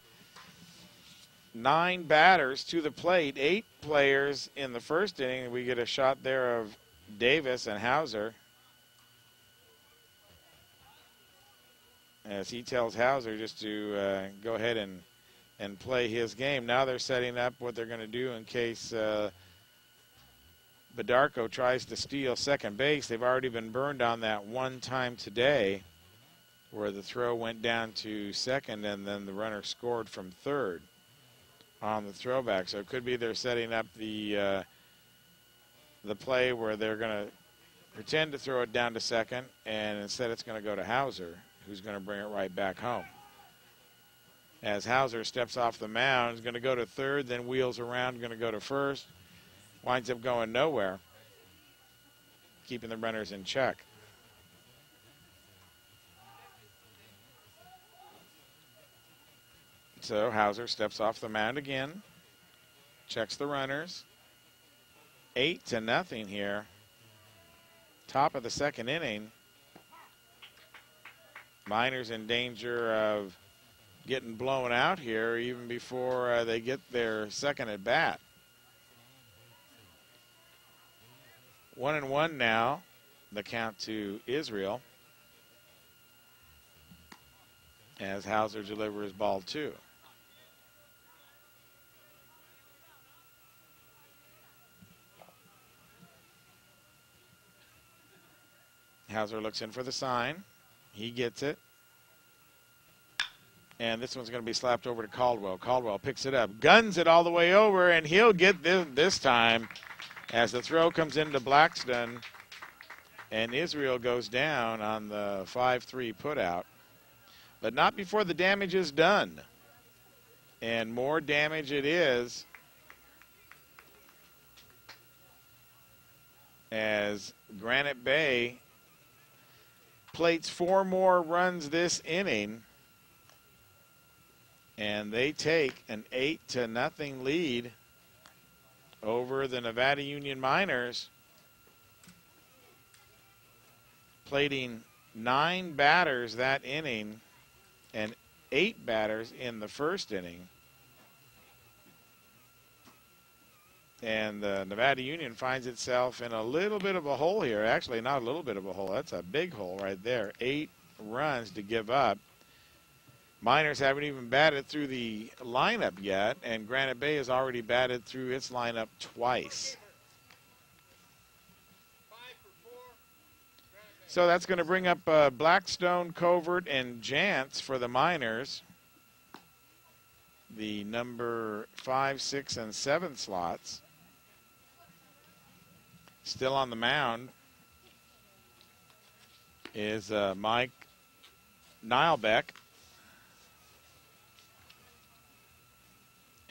9 batters to the plate, 8 players in the first inning. We get a shot there of Davis and Heauser as he tells Heauser just to go ahead and play his game. Now they're setting up what they're going to do in case Badarko tries to steal second base. They've already been burned on that one time today where the throw went down to second and then the runner scored from third on the throwback. So it could be they're setting up the play where they're going to pretend to throw it down to second, and instead it's going to go to Heauser, who's going to bring it right back home. As Heauser steps off the mound, is going to go to third, then wheels around, going to go to first. Winds up going nowhere, keeping the runners in check. So Heauser steps off the mound again, checks the runners. 8-0 here. Top of the second inning. Miners in danger of getting blown out here even before they get their second at bat. 1-1 now, the count to Israel as Heauser delivers ball 2. Heauser looks in for the sign. He gets it. And this one's going to be slapped over to Cauldwell. Cauldwell picks it up, guns it all the way over, and he'll get this time. As the throw comes into Blackston, and Israel goes down on the 5-3 putout. But not before the damage is done. And more damage it is as Granite Bay plates 4 more runs this inning. And they take an 8-0 lead over the Nevada Union Miners, plating 9 batters that inning and 8 batters in the first inning. And the Nevada Union finds itself in a little bit of a hole here. Actually, not a little bit of a hole. That's a big hole right there. 8 runs to give up. Miners haven't even batted through the lineup yet, and Granite Bay has already batted through its lineup twice. So that's going to bring up Blackstone, Covert, and Jantz for the Miners. The number 5, 6, and 7 slots. Still on the mound is Mike Nilebeck.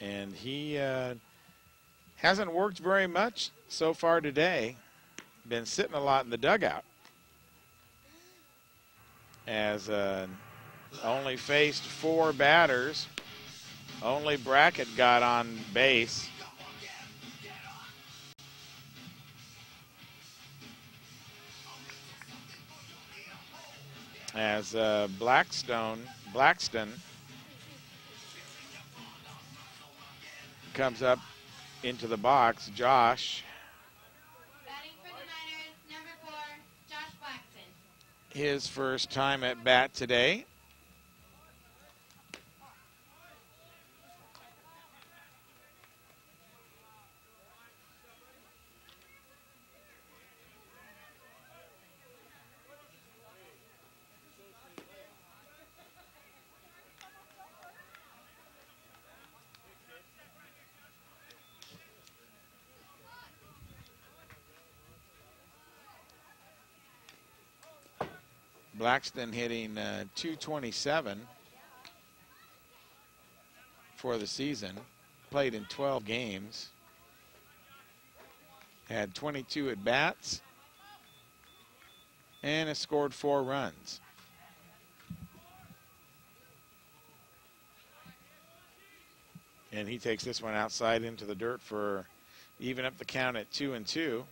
And he hasn't worked very much so far today. Been sitting a lot in the dugout. As only faced 4 batters. Only Brackett got on base. As Blackston comes up into the box. Josh. Batting for the Miners, number 4, Josh Blackston. His first time at bat today. Blackston hitting .227 for the season. Played in 12 games. Had 22 at-bats. And has scored 4 runs. And he takes this one outside into the dirt for even up the count at 2-2.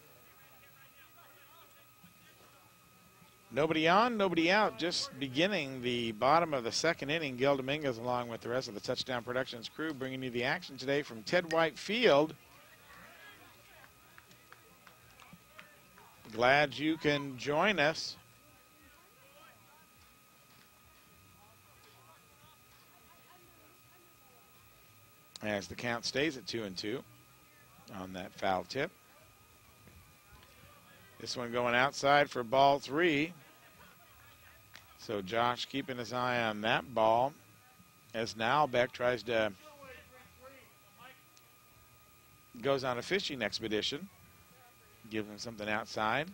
Nobody on, nobody out. Just beginning the bottom of the second inning. Gil Dominguez along with the rest of the Touchdown Productions crew bringing you the action today from Ted White Field. Glad you can join us. As the count stays at 2-2 on that foul tip. This one going outside for ball 3. So Josh keeping his eye on that ball as now Beck tries to goes on a fishing expedition. Gives him something outside.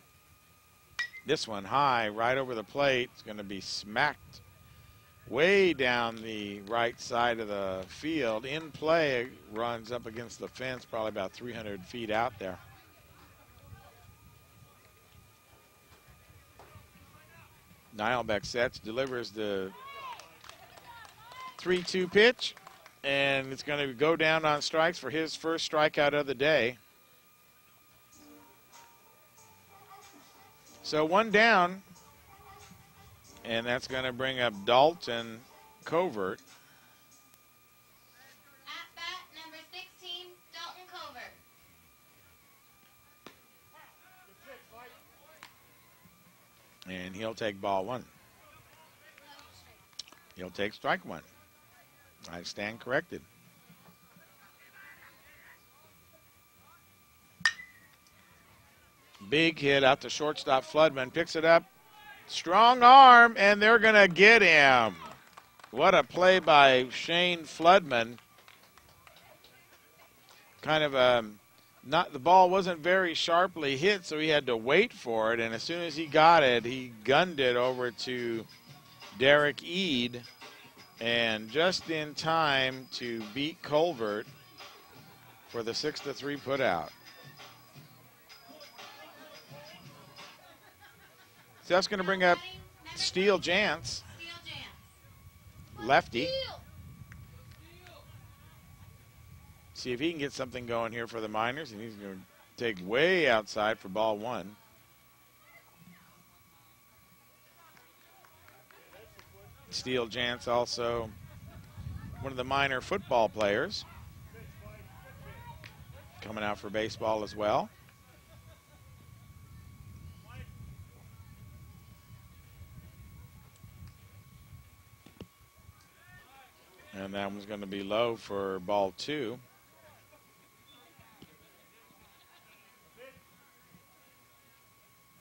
This one high right over the plate. It's going to be smacked way down the right side of the field. In play, runs up against the fence, probably about 300 feet out there. Nilebeck sets, delivers the 3-2 pitch, and it's going to go down on strikes for his first strikeout of the day. So one down. And that's going to bring up Dalton Covert. At bat number 16, Dalton Covert. And he'll take ball 1. He'll take strike 1. I stand corrected. Big hit out to shortstop. Floodman picks it up. Strong arm, and they're going to get him. What a play by Shane Floodman. Kind of the ball wasn't very sharply hit, so he had to wait for it. And as soon as he got it, he gunned it over to Derek Eade, and just in time to beat Covert for the 6-3 putout. So that's going to bring up Steele Jantz, lefty. See if he can get something going here for the Miners, and he's going to take way outside for ball 1. Steele Jantz also one of the Miner football players, coming out for baseball as well. And that one's going to be low for ball 2.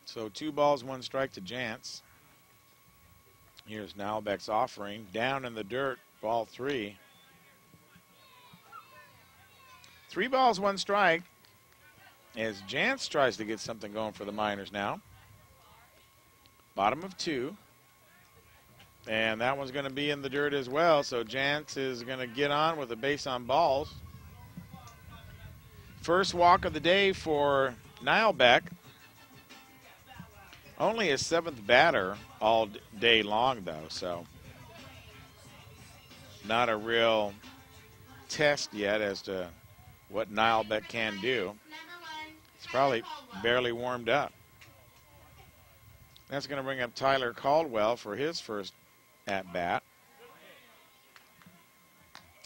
So 2 balls, 1 strike to Jantz. Here's Nalbeck's offering. Down in the dirt, ball 3. 3 balls, 1 strike as Jantz tries to get something going for the Miners now. Bottom of 2. And that one's going to be in the dirt as well, so Jantz is going to get on with a base on balls. First walk of the day for Nilebeck. Only his 7th batter all day long, though, so not a real test yet as to what Nilebeck can do. It's probably barely warmed up. That's going to bring up Tyler Cauldwell for his first at bat,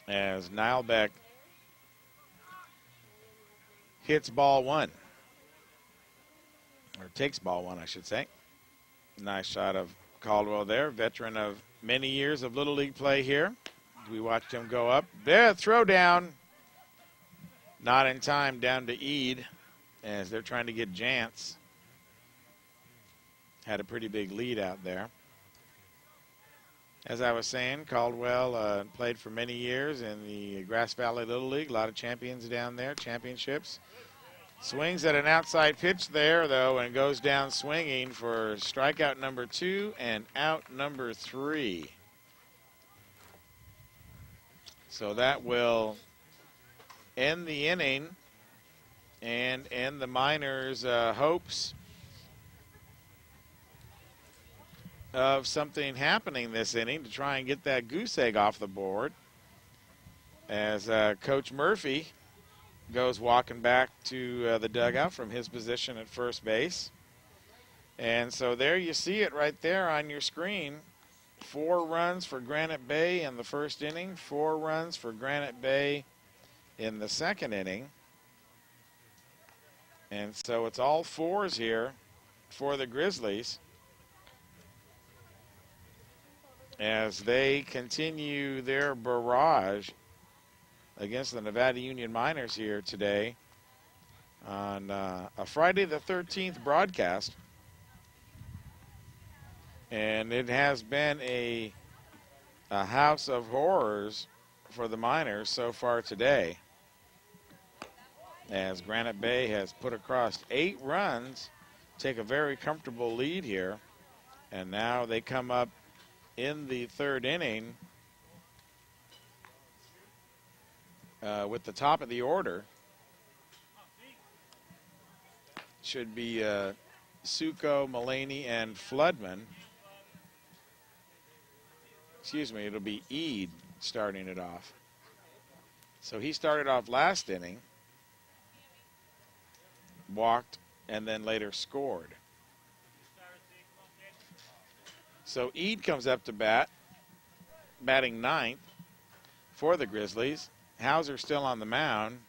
as Nilebeck hits ball 1, or takes ball 1, I should say. Nice shot of Cauldwell there, veteran of many years of Little League play here. We watched him go up there, throw down, not in time, down to Eade as they're trying to get Jantz. Had a pretty big lead out there. As I was saying, Cauldwell played for many years in the Grass Valley Little League. A lot of champions down there, championships. Swings at an outside pitch there, though, and goes down swinging for strikeout number 2 and out number 3. So that will end the inning and end the Miners' hopes of something happening this inning to try and get that goose egg off the board, as Coach Murphy goes walking back to the dugout from his position at first base. And so there you see it right there on your screen. 4 runs for Granite Bay in the first inning, 4 runs for Granite Bay in the second inning. And so it's all 4s here for the Grizzlies as they continue their barrage against the Nevada Union Miners here today on a Friday the 13th broadcast. And it has been a house of horrors for the Miners so far today, as Granite Bay has put across 8 runs, take a very comfortable lead here. And now they come up in the third inning with the top of the order. Should be Succo, Mulaney, and Floodman. Excuse me, it'll be Eade starting it off. So he started off last inning, walked, and then later scored. So Eade comes up to bat, batting 9th for the Grizzlies. Heauser still on the mound,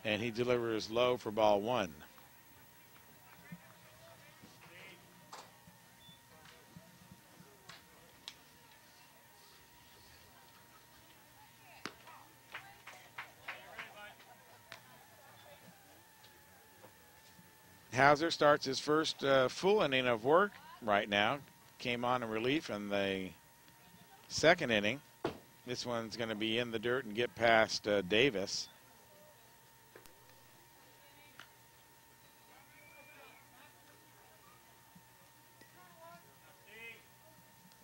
and he delivers low for ball 1. Heauser starts his first full inning of work right now. Came on in relief in the second inning. This one's going to be in the dirt and get past Davis.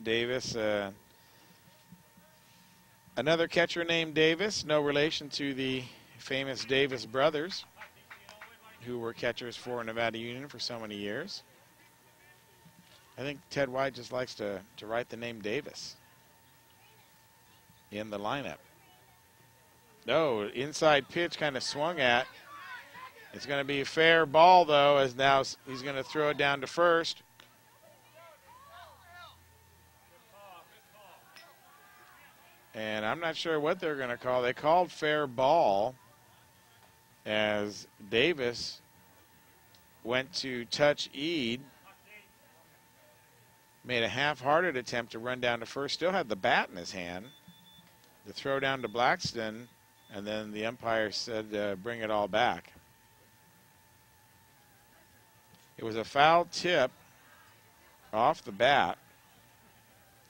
Davis, another catcher named Davis, no relation to the famous Davis brothers, who were catchers for Nevada Union for so many years. I think Ted White just likes to write the name Davis in the lineup. No, inside pitch kind of swung at. It's going to be a fair ball, though, as now he's going to throw it down to first. And I'm not sure what they're going to call. They called fair ball as Davis went to touch Eade. Made a half-hearted attempt to run down to first. Still had the bat in his hand. The throw down to Blackston, and then the umpire said, bring it all back. It was a foul tip off the bat.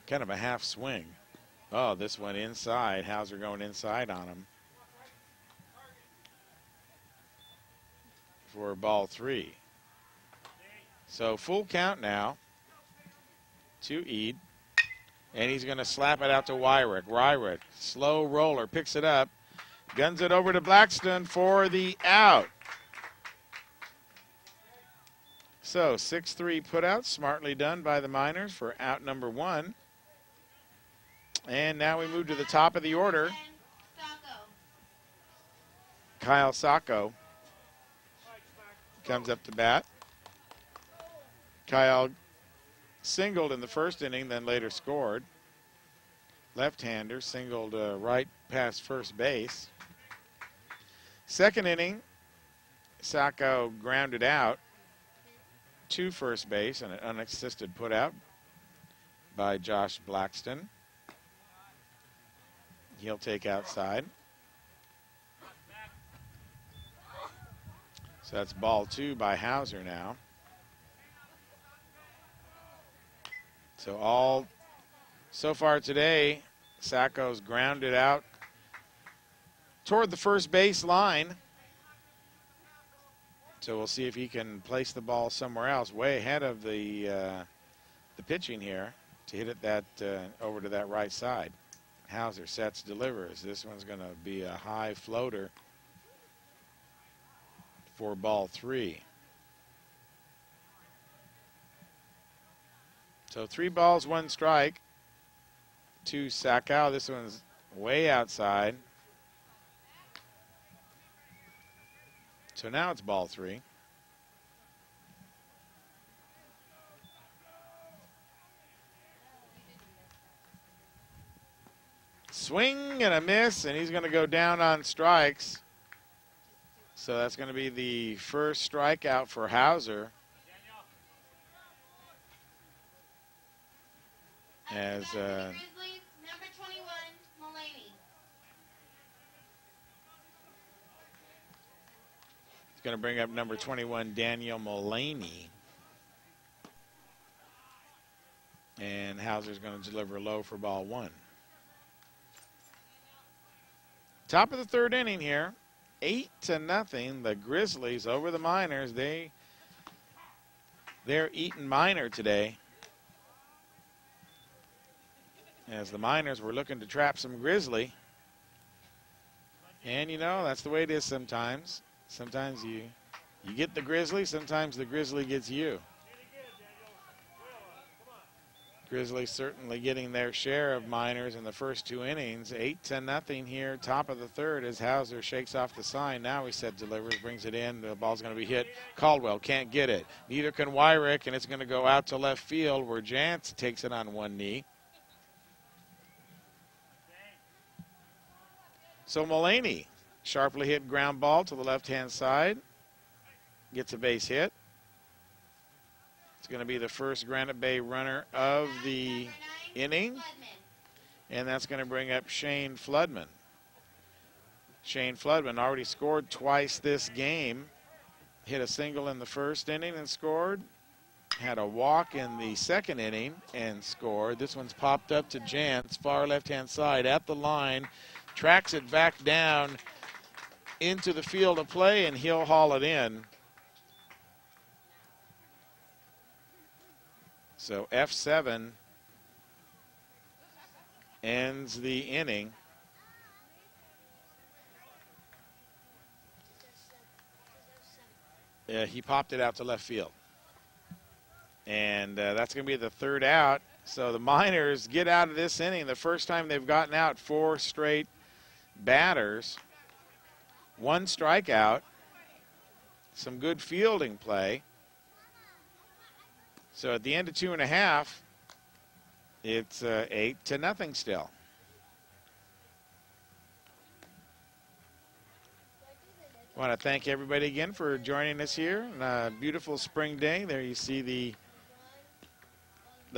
Kind of a half swing. Oh, this went inside. Heauser going inside on him for ball 3. So full count now to Eade. And he's going to slap it out to Wyrek. Wyrek, slow roller, picks it up, guns it over to Blackston for the out. So 6-3 put out, smartly done by the Miners for out number 1. And now we move to the top of the order. Kyle Sacco comes up to bat. Kyle singled in the first inning, then later scored. Left-hander, singled right past first base. Second inning, Sacco grounded out to first base and an unassisted put out by Josh Blackston. He'll take outside. So that's ball 2 by Heauser now. So far today, Sacco's grounded out toward the first base line. So we'll see if he can place the ball somewhere else, way ahead of the pitching here, to hit it that over to that right side. Heauser sets, delivers. This one's going to be a high floater for ball 3. So 3 balls, 1 strike to Sakau. This one's way outside. So now it's ball 3. Swing and a miss, and he's going to go down on strikes. So that's going to be the first strikeout for Heauser. As Grizzlies, number 21, Mulaney. he's going to bring up number 21, Daniel Mulaney. And Heauser's going to deliver low for ball 1. Top of the 3rd inning here, 8-0. The Grizzlies over the Miners. They're eating Miner today, as the Miners were looking to trap some Grizzly. And, you know, that's the way it is sometimes. Sometimes you get the Grizzly, sometimes the Grizzly gets you. Grizzlies certainly getting their share of Miners in the first 2 innings. 8-0 here, top of the 3rd, as Heauser shakes off the sign. Now he said delivers, brings it in. The ball's going to be hit. Cauldwell can't get it. Neither can Wyrek, and it's going to go out to left field, where Jantz takes it on one knee. So Mulaney, sharply hit ground ball to the left-hand side, gets a base hit. It's going to be the first Granite Bay runner of the inning, and that's going to bring up Shane Floodman. Shane Floodman already scored twice this game, hit a single in the first inning and scored, had a walk in the second inning and scored. This one's popped up to Jantz, far left-hand side at the line, tracks it back down into the field of play, and he'll haul it in. So F7 ends the inning. He popped it out to left field. And that's going to be the 3rd out. So the Miners get out of this inning. The first time they've gotten out 4 straight batters. 1 strikeout. Some good fielding play. So at the end of 2.5, it's 8-0 still. I want to thank everybody again for joining us here on a beautiful spring day. There you see the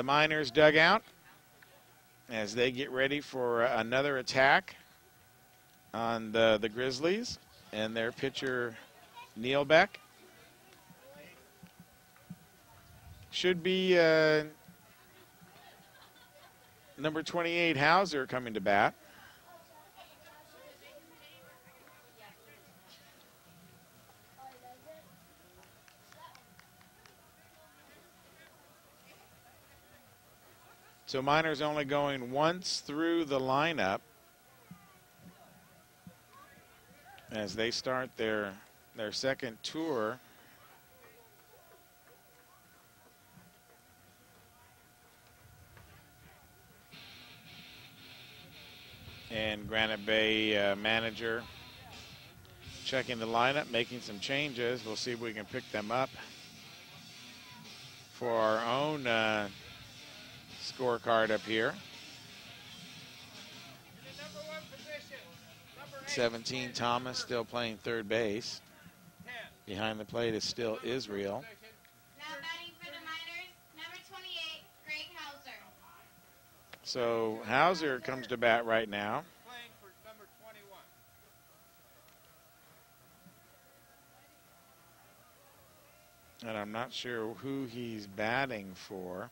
Miners dugout as they get ready for another attack on the Grizzlies and their pitcher Neil Beck. Should be number 28, Heauser, coming to bat. So Miners only going once through the lineup as they start their second tour. And Granite Bay manager checking the lineup, making some changes. We'll see if we can pick them up for our own scorecard up here. 17, Thomas still playing third base. Behind the plate is still Israel. Now batting for the Miners, number 28, Greg Heauser. So Heauser comes to bat right now. Playing for number 21. And I'm not sure who he's batting for.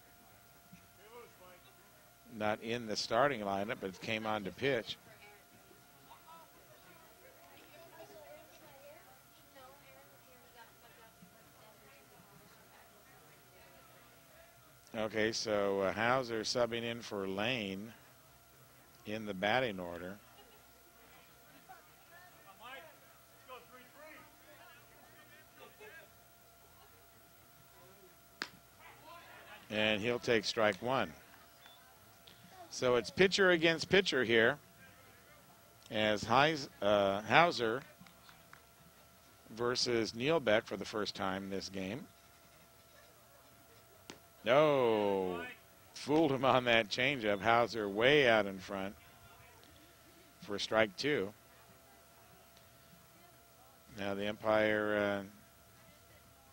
Not in the starting lineup, but came on to pitch. Okay, so Heauser subbing in for Lane in the batting order. And he'll take strike one. So it's pitcher against pitcher here as Heauser versus Nielbeck for the first time this game. No, fooled him on that changeup. Heauser way out in front for strike two. Now the umpire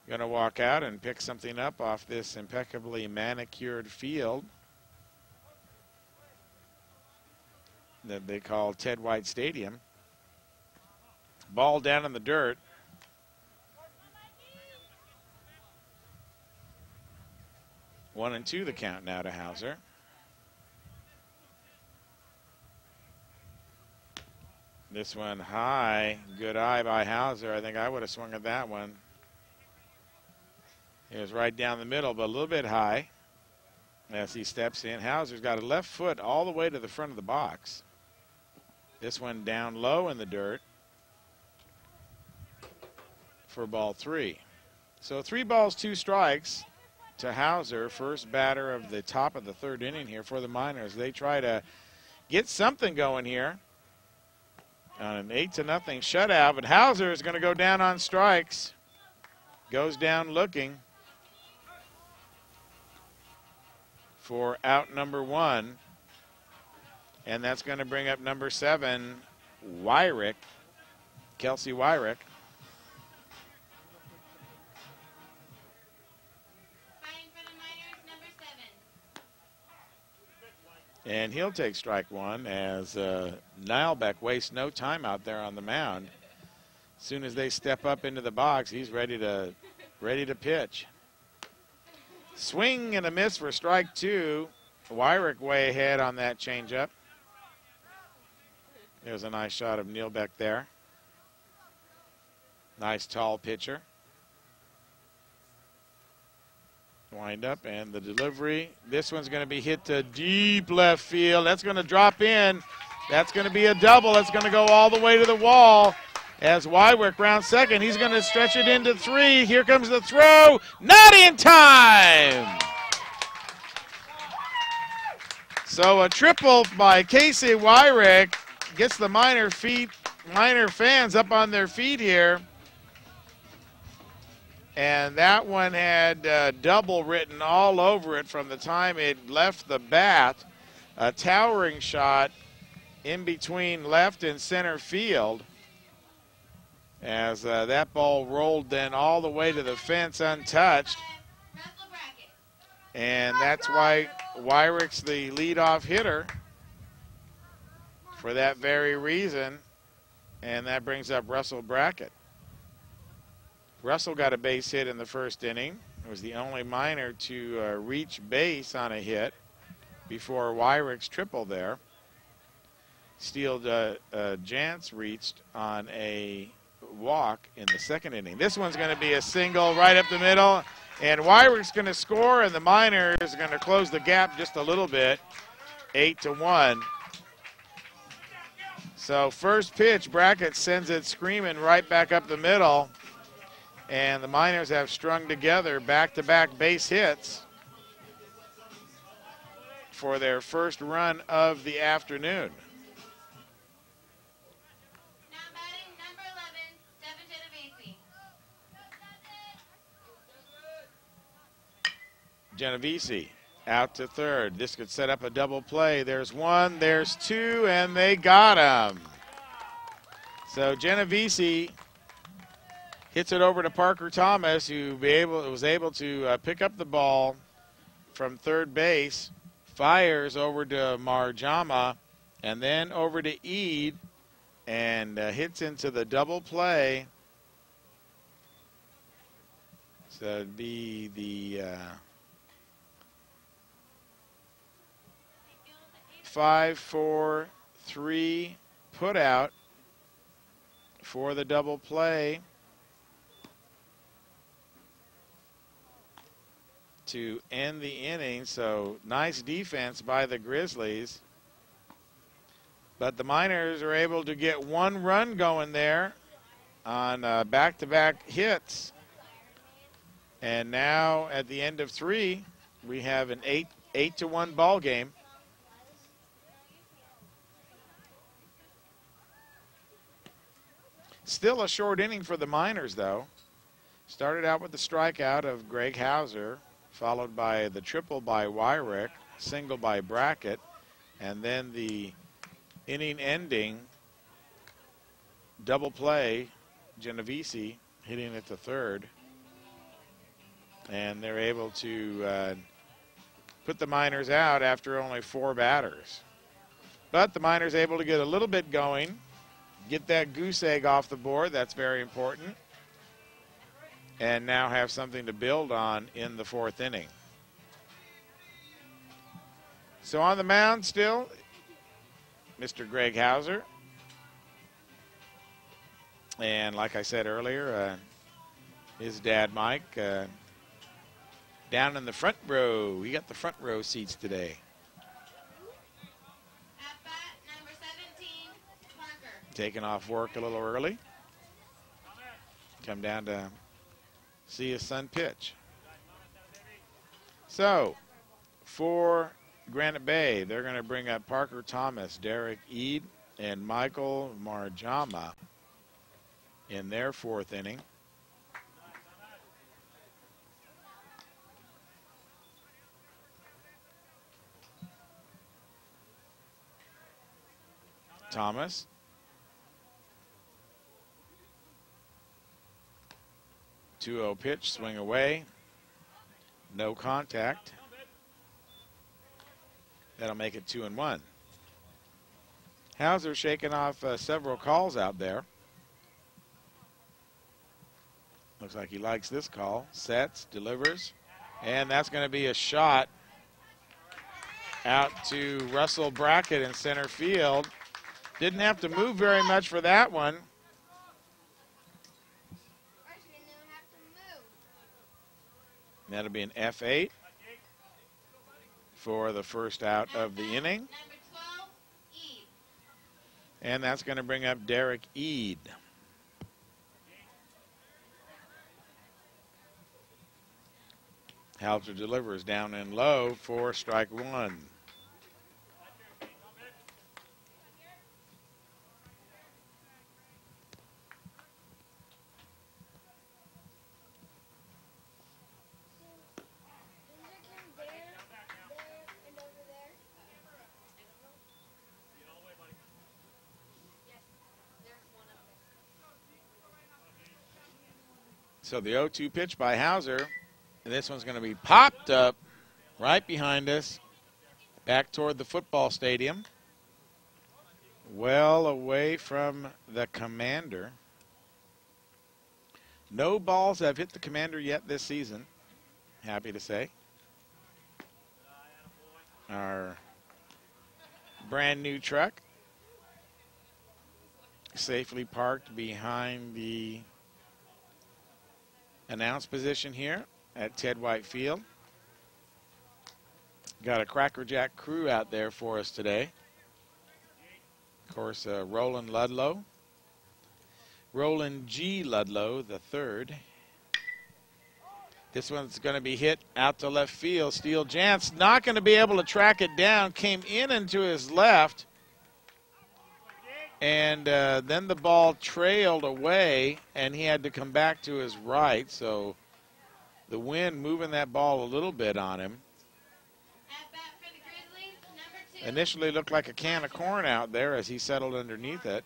going to walk out and pick something up off this impeccably manicured field that they call Ted White Stadium. Ball down in the dirt. One and two the count now to Heauser. This one high. Good eye by Heauser. I think I would have swung at that one. It was right down the middle, but a little bit high as he steps in. Hauser's got a left foot all the way to the front of the box. This one down low in the dirt for ball three. So 3 balls, 2 strikes to Heauser, first batter of the top of the third inning here for the Miners. They try to get something going here on an 8-0 shutout, but Heauser is going to go down on strikes. Goes down looking for out number 1, and that's going to bring up number 7, Wyrek, Kelsey Wyrek. And he'll take strike one as Nielbeck wastes no time out there on the mound. As soon as they step up into the box, he's ready to pitch. Swing and a miss for strike two. Wyrek way ahead on that changeup. There's a nice shot of Nielbeck there. Nice tall pitcher. Wind up and the delivery. This one's going to be hit to deep left field. That's going to drop in. That's going to be a double. That's going to go all the way to the wall. As Wyrek rounds second, he's going to stretch it into 3. Here comes the throw. Not in time. So a triple by Kelsey Wyrek gets the Miner fans up on their feet here. And that one had double written all over it from the time it left the bat. A towering shot in between left and center field as that ball rolled then all the way to the fence untouched. And that's why Wyrek's the leadoff hitter for that very reason. And that brings up Russell Brackett. Russell got a base hit in the first inning. It was the only Miner to reach base on a hit before Wyrek's triple there. Jantz reached on a walk in the second inning. This one's going to be a single right up the middle, and Wyrek's going to score, and the Miners are going to close the gap just a little bit, 8-1. So first pitch, Brackett sends it screaming right back up the middle. And the Miners have strung together back-to-back base hits for their first run of the afternoon. Now batting number 11, Genovese out to third. This could set up a double play. There's one, there's two, and they got him. So Genovese hits it over to Parker Thomas, who was able to pick up the ball from third base, fires over to Marjama, and then over to Eade, and hits into the double play. So it'd be the 5-4-3 put out for the double play. to end the inning. So nice defense by the Grizzlies. But the Miners are able to get one run going there on back-to-back hits. And now at the end of 3, we have an 8-1 ball game. Still a short inning for the Miners, though. Started out with the strikeout of Greg Heauser, followed by the triple by Wyrek, single by Brackett, and then the inning-ending double play, Genovese hitting it to third. And they're able to put the Miners out after only 4 batters. But the Miners able to get a little bit going, get that goose egg off the board. That's very important. And now have something to build on in the 4th inning. So on the mound still, Mr. Greg Heauser. And like I said earlier, his dad, Mike, down in the front row. We got the front row seats today. At bat, number 17, Parker. Taking off work a little early. Come down to see his son pitch. So, for Granite Bay, they're going to bring up Parker Thomas, Derek Eade, and Michael Marjama in their 4th inning. Thomas. (2-0 pitch, swing away. No contact. That'll make it 2-1. Heauser shaking off several calls out there. Looks like he likes this call. Sets, delivers, and that's going to be a shot out to Russell Brackett in center field. Didn't have to move very much for that one. That'll be an F8 for the first out of the inning. Number 12, Eade. And that's going to bring up Derek Eade. Heauser delivers down and low for strike 1. So the 0-2 pitch by Heauser. And this one's going to be popped up right behind us, back toward the football stadium. Well away from the commander. No balls have hit the commander yet this season, happy to say. Our brand new truck safely parked behind the announce position here at Ted White Field. Got a Cracker Jack crew out there for us today. Of course, Roland Ludlow. Roland G. Ludlow, the third. This one's going to be hit out to left field. Steele Jantz not going to be able to track it down. Came in into his left. And then the ball trailed away, and he had to come back to his right. So the wind moving that ball a little bit on him. At bat for the Grizzlies, number 2. Initially looked like a can of corn out there as he settled underneath it.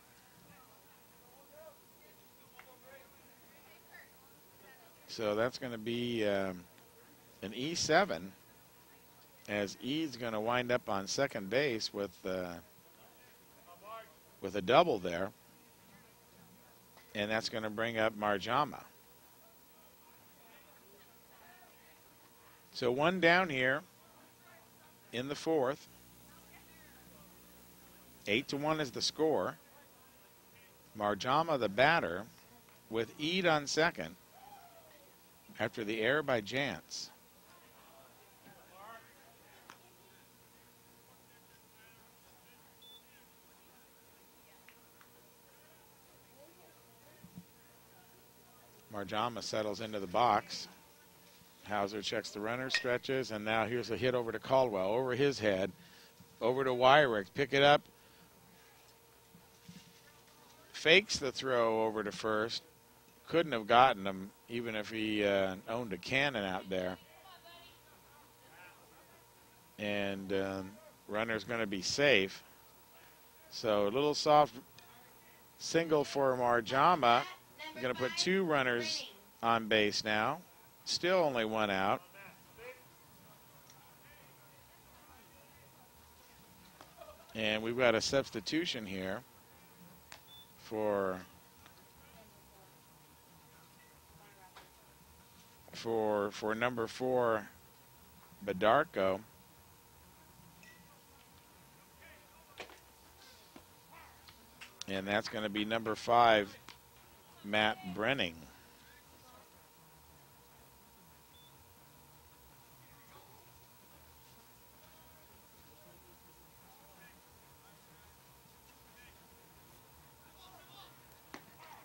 So that's going to be an E7 as Eade's going to wind up on second base with a double there. And that's going to bring up Marjama. So one down here in the 4th. 8-1 is the score. Marjama the batter with Eade on second after the error by Jantz. Marjama settles into the box. Heauser checks the runner, stretches, and now here's a hit over to Cauldwell, over his head, over to Wyrek. Pick it up. Fakes the throw over to first. Couldn't have gotten him even if he owned a cannon out there. And runner's going to be safe. So a little soft single for Marjama. Going to put 2 runners on base now. Still only 1 out. And we've got a substitution here for number 4, Badarko. And that's going to be number 5, Matt Brenning.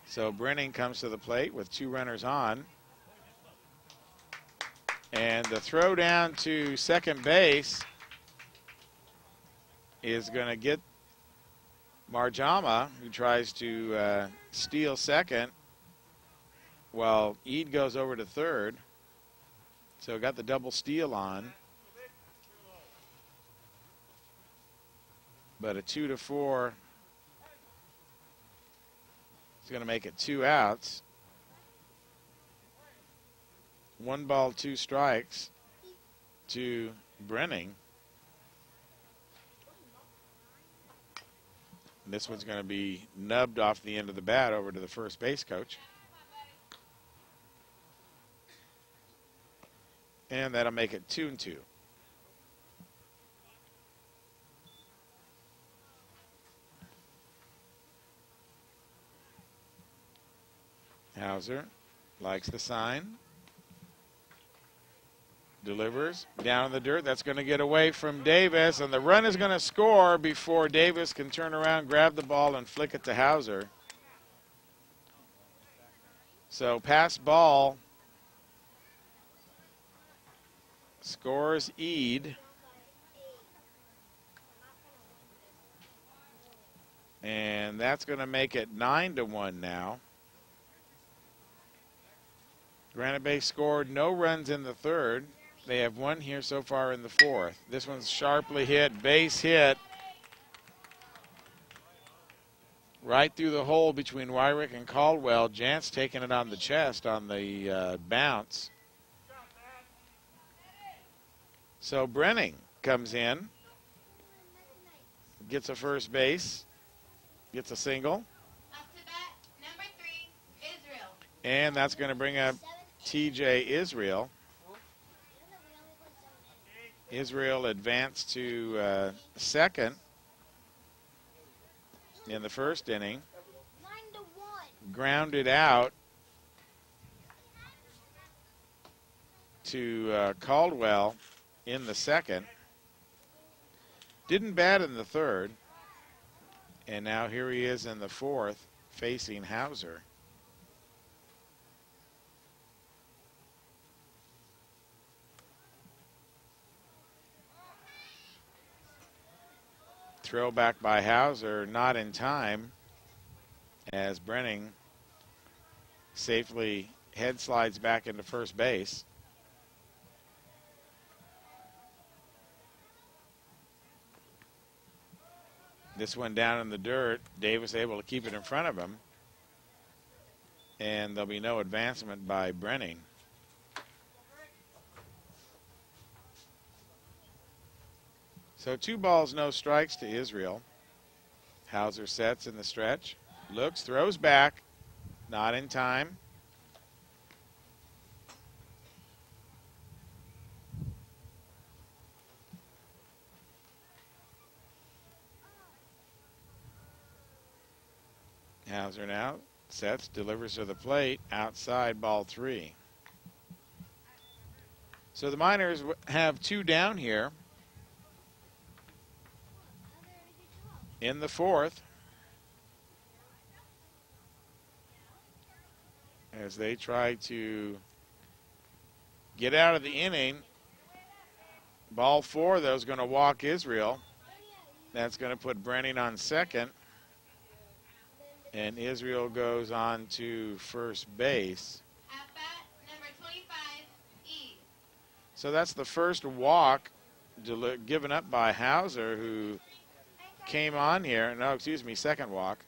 So Brenning comes to the plate with 2 runners on. And the throw down to second base is going to get Marjama, who tries to steal second, while Eid goes over to third. So got the double steal on. But a 2-4 is going to make it 2 outs. 1 ball, 2 strikes to Brenning. This one's going to be nubbed off the end of the bat over to the first base coach. And that'll make it 2-2. Heauser likes the sign. Delivers down in the dirt. That's going to get away from Davis, and the run is going to score before Davis can turn around, grab the ball, and flick it to Heauser. So pass ball scores Eid. And that's going to make it 9-1 now. Granite Bay scored no runs in the third. They have 1 here so far in the fourth. This one's sharply hit, base hit. Right through the hole between Wyrek and Cauldwell. Jantz taking it on the chest on the bounce. So Brenning comes in, gets a first base, gets a single. Up to bat, number 3, Israel. And that's going to bring up TJ Israel. Israel advanced to second in the first inning. 9-1. Grounded out to Cauldwell in the second. Didn't bat in the third. And now here he is in the fourth facing Heauser. Throw back by Heauser, not in time, as Brenning safely head slides back into first base. This one down in the dirt, Davis able to keep it in front of him, and there'll be no advancement by Brenning. So 2 balls, no strikes to Israel. Heauser sets in the stretch, looks, throws back, not in time. Heauser now sets, delivers to the plate, outside, ball 3. So the Miners have 2 down here in the fourth. as they try to get out of the inning. Ball 4, though, is going to walk Israel. That's going to put Brenning on second. And Israel goes on to first base. At bat, number 25, E. So that's the first walk given up by Heauser, who came on here. No, excuse me, second walk.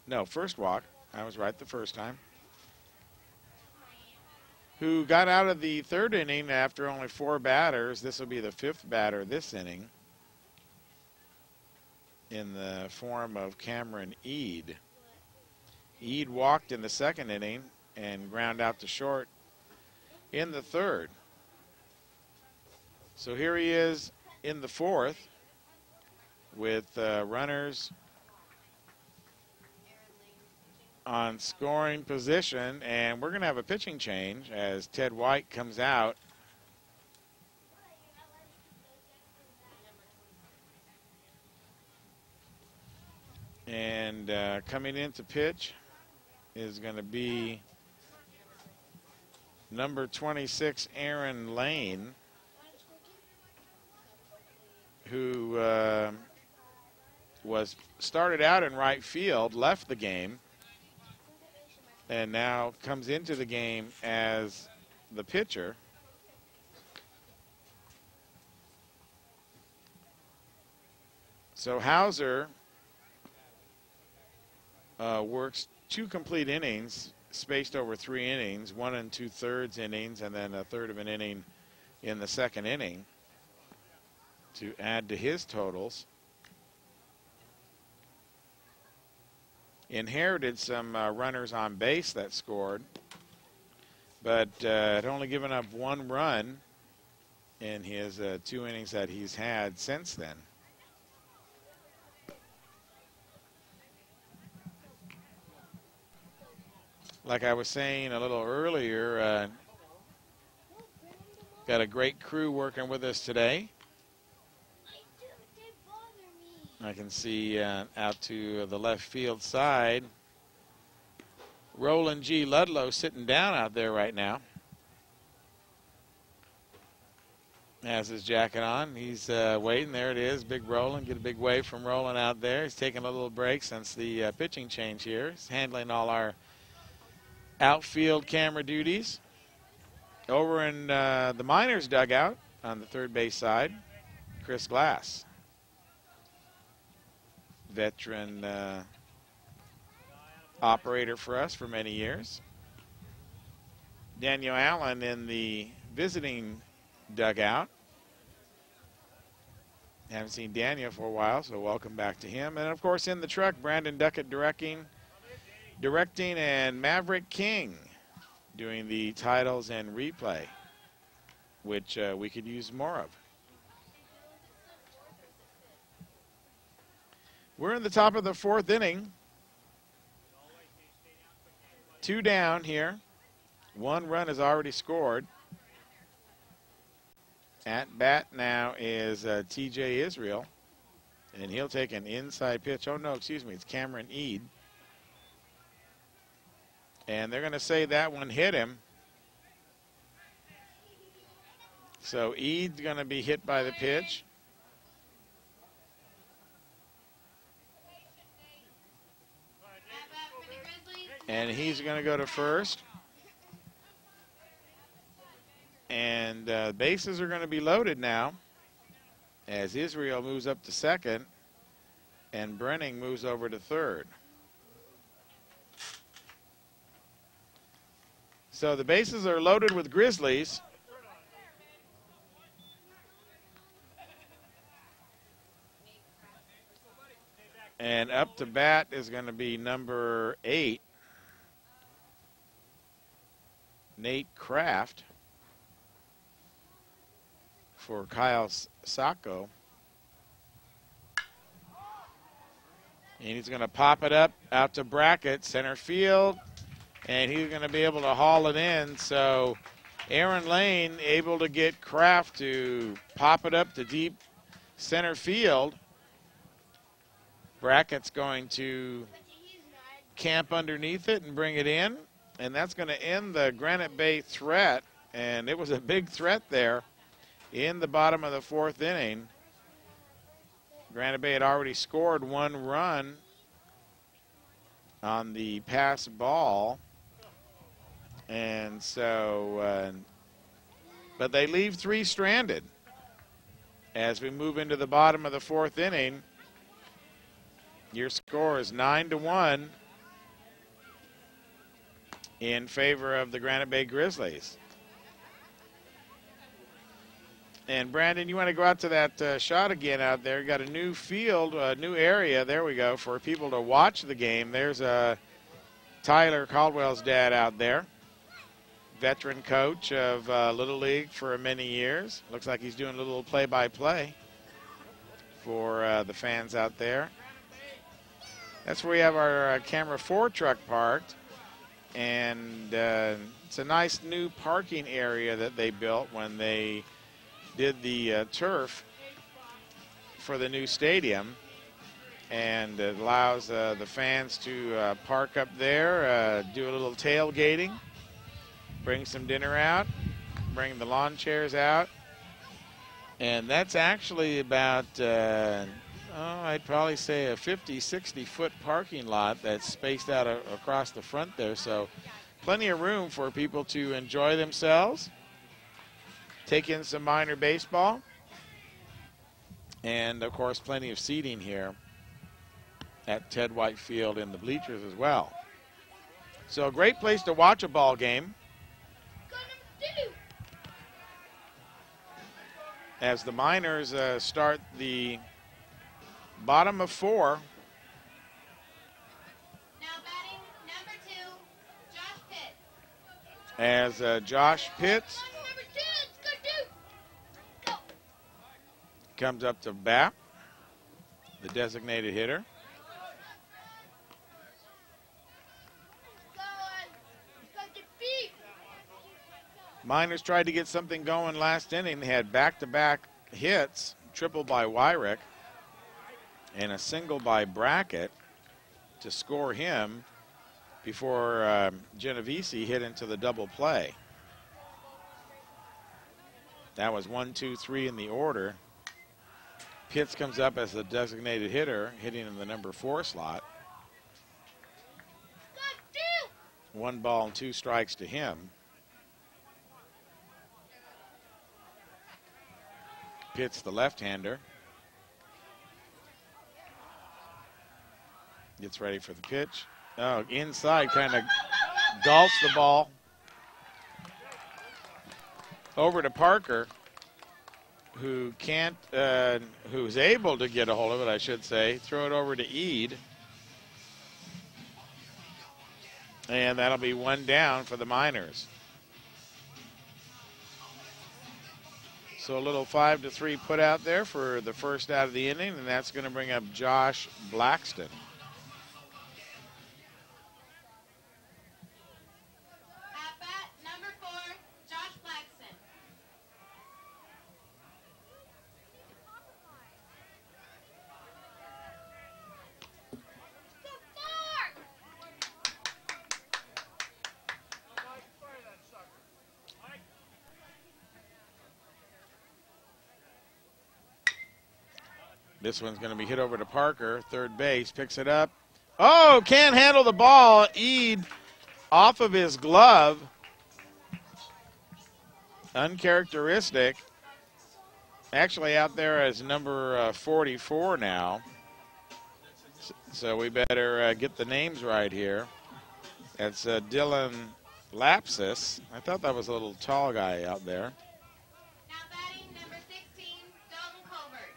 No, first walk. I was right the first time. Who got out of the third inning after only 4 batters. This will be the 5th batter this inning, in the form of Cameron Eade. Eade walked in the second inning and ground out to short in the third. So here he is in the 4th with runners on scoring position, and we're going to have a pitching change as Ted White comes out. And coming in to pitch is going to be number 26, Arron Lane, who started out in right field, left the game, and now comes into the game as the pitcher. So Heauser works 2 complete innings, spaced over 3 innings, 1 2/3 innings, and then a third of an inning in the second inning to add to his totals. Inherited some runners on base that scored, but had only given up 1 run in his 2 innings that he's had since then. Like I was saying a little earlier, got a great crew working with us today. I can see out to the left field side, Roland G. Ludlow sitting down out there right now. Has his jacket on. He's waiting. There it is, big Roland. Get a big wave from Roland out there. He's taking a little break since the pitching change here. He's handling all our outfield camera duties. Over in the Miners dugout on the third base side, Chris Glass, veteran operator for us for many years. Daniel Allen in the visiting dugout. Haven't seen Daniel for a while, so welcome back to him. And of course in the truck, Brandon Duckett directing, and Maverick King doing the titles and replay, which we could use more of. We're in the top of the 4th inning. 2 down here. 1 run is already scored. At bat now is TJ Israel, and he'll take an inside pitch. Oh, no, excuse me, it's Cameron Eade. And they're going to say that one hit him. So Eade's going to be hit by the pitch. And he's going to go to first. And bases are going to be loaded now as Israel moves up to second and Brenning moves over to third. So the bases are loaded with Grizzlies. And up to bat is going to be number 8, Nate Kraft, for Kyle Sacco. And he's going to pop it up out to Brackett, center field, and he's going to be able to haul it in. So Arron Lane able to get Kraft to pop it up to deep center field. Brackett's going to camp underneath it and bring it in. And that's going to end the Granite Bay threat. And it was a big threat there in the bottom of the 4th inning. Granite Bay had already scored 1 run on the pass ball. And so, but they leave 3 stranded. As we move into the bottom of the 4th inning, your score is 9-1 in favor of the Granite Bay Grizzlies. And Brandon, you want to go out to that shot again out there. You got a new field, a new area, there we go, for people to watch the game. There's Tyler Cauldwell's dad out there, veteran coach of Little League for many years. Looks like he's doing a little play-by-play for the fans out there. That's where we have our camera 4 truck parked. And it's a nice new parking area that they built when they did the turf for the new stadium, and it allows the fans to park up there, do a little tailgating, bring some dinner out, bring the lawn chairs out, and that's actually about I'd probably say a 50-60 foot parking lot that's spaced out across the front there, so plenty of room for people to enjoy themselves, take in some minor baseball, and of course plenty of seating here at Ted White Field in the bleachers as well. So a great place to watch a ball game as the Miners start the bottom of 4. Now batting number 2, Josh Pitt. As Josh Pitts comes up to bat, the designated hitter. Miners tried to get something going last inning. They had back-to-back hits, triple by Wyrek and a single by Brackett to score him before Genovese hit into the double play. That was 1, 2, 3 in the order. Pitts comes up as the designated hitter, hitting in the number 4 slot. 1 ball and 2 strikes to him. Pitts, the left-hander, gets ready for the pitch. Oh, inside, kind of golfs the ball over to Parker, who can't, who's able to get a hold of it, I should say. Throw it over to Eade. And that'll be 1 down for the Miners. So a little 5-3 put out there for the first out of the inning, and that's going to bring up Josh Blackston. At bat number 4, Josh Blackston. This one's going to be hit over to Parker, third base, picks it up. Oh, can't handle the ball. Eade off of his glove. Uncharacteristic. Actually out there as number 44 now. So we better get the names right here. That's Dylan Lapsus. I thought that was a little tall guy out there. Now batting number 16, Dalton Covert.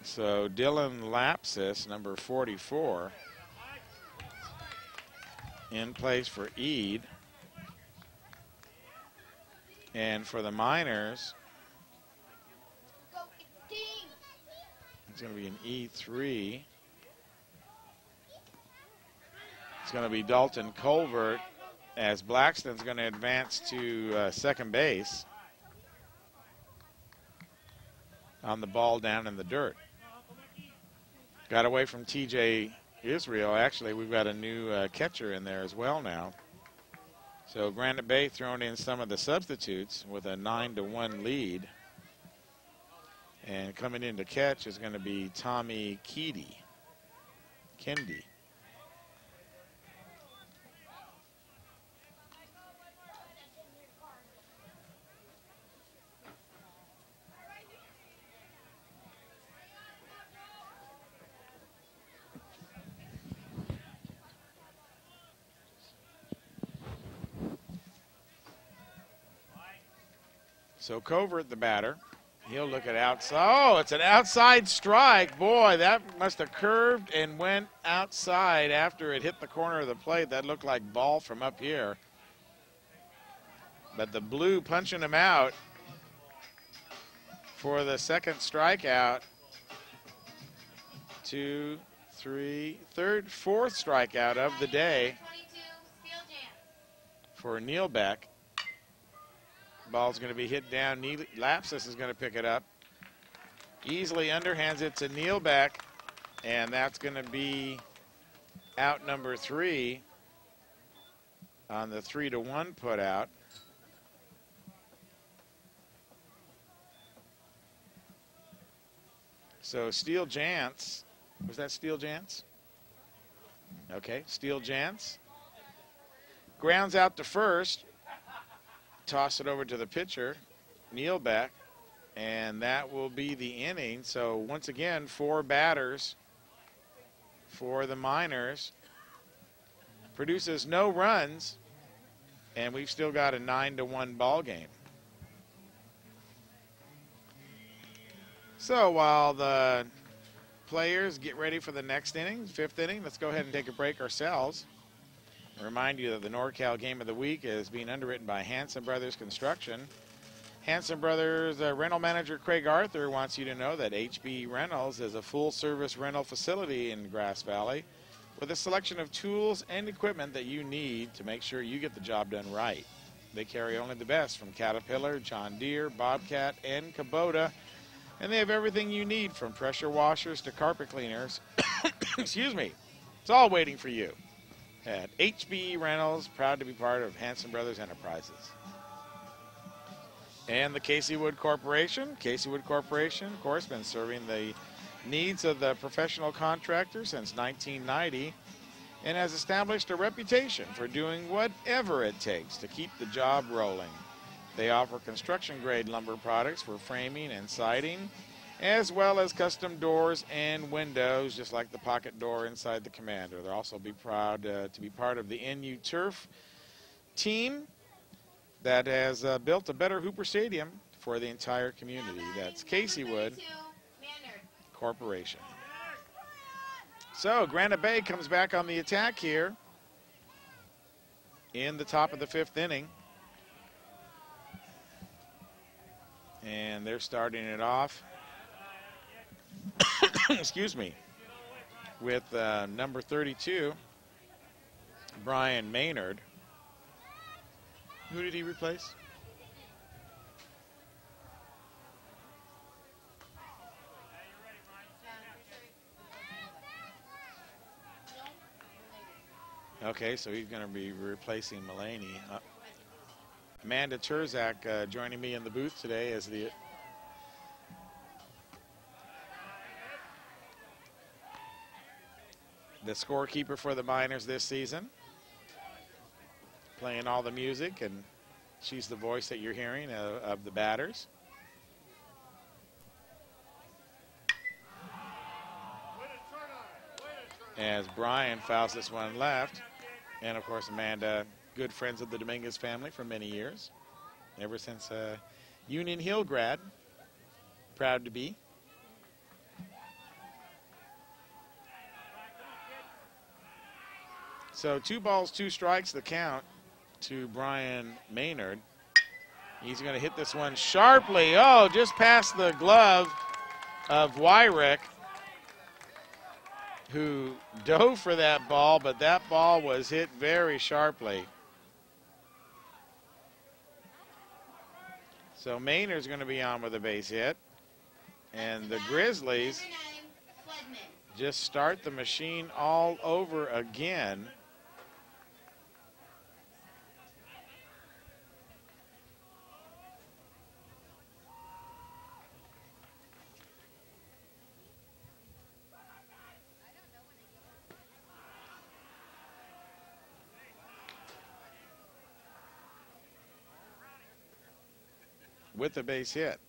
So Dylan Lapsus, number 44, in place for Eade. And for the Miners, it's going to be an E3. It's going to be Dalton Covert, as Blackston's going to advance to second base on the ball down in the dirt. Got away from TJ Israel. Actually, we've got a new catcher in there as well now. So Granite Bay throwing in some of the substitutes with a 9-1 lead. And coming in to catch is going to be Tommy Keedy. So Covert, the batter, he'll look at outside. Oh, it's an outside strike. Boy, that must have curved and went outside after it hit the corner of the plate. That looked like ball from up here. But the blue punching him out for the second strikeout. 2, 3, fourth strikeout of the day for Neil Beck. Ball's going to be hit down. Lapsus is going to pick it up. Easily underhands it to Neil Beck, and that's going to be out number 3 on the 3-1 put out. So Steele Jantz, was that Steele Jantz? Okay, Steele Jantz grounds out to first. Toss it over to the pitcher, Neil Beck, and that will be the inning. So once again, 4 batters for the Miners. Produces no runs, and we've still got a 9-1 ball game. So while the players get ready for the next inning, 5th inning, let's go ahead and take a break ourselves. Remind you that the NorCal Game of the Week is being underwritten by Hanson Brothers Construction. Hanson Brothers rental manager Craig Arthur wants you to know that HB Rentals is a full-service rental facility in Grass Valley with a selection of tools and equipment that you need to make sure you get the job done right. They carry only the best from Caterpillar, John Deere, Bobcat, and Kubota, and they have everything you need from pressure washers to carpet cleaners. Excuse me. It's all waiting for you at HB Rentals, proud to be part of Hanson Brothers Enterprises. And the Casey Wood Corporation. Casey Wood Corporation, of course, been serving the needs of the professional contractor since 1990 and has established a reputation for doing whatever it takes to keep the job rolling. They offer construction-grade lumber products for framing and siding, as well as custom doors and windows, just like the pocket door inside the Commander. They'll also be proud to be part of the NU Turf team that has built a better Hooper Stadium for the entire community. That's Casey Wood Corporation. So Granite Bay comes back on the attack here in the top of the 5th inning. And they're starting it off, excuse me, with number 32, Brian Maynard. Who did he replace? Okay, so he's going to be replacing Mulaney. Amanda Terzak joining me in the booth today as the scorekeeper for the Miners this season, playing all the music, and she's the voice that you're hearing of the batters. As Brian fouls this one left, and of course Amanda, good friends of the Dominguez family for many years, ever since Union Hill grad, proud to be. So 2 balls, 2 strikes, the count to Brian Maynard. He's going to hit this one sharply. Oh, just past the glove of Wyrek, who dove for that ball, but that ball was hit very sharply. So Maynard's going to be on with a base hit. And the Grizzlies just start the machine all over again. With a base hit.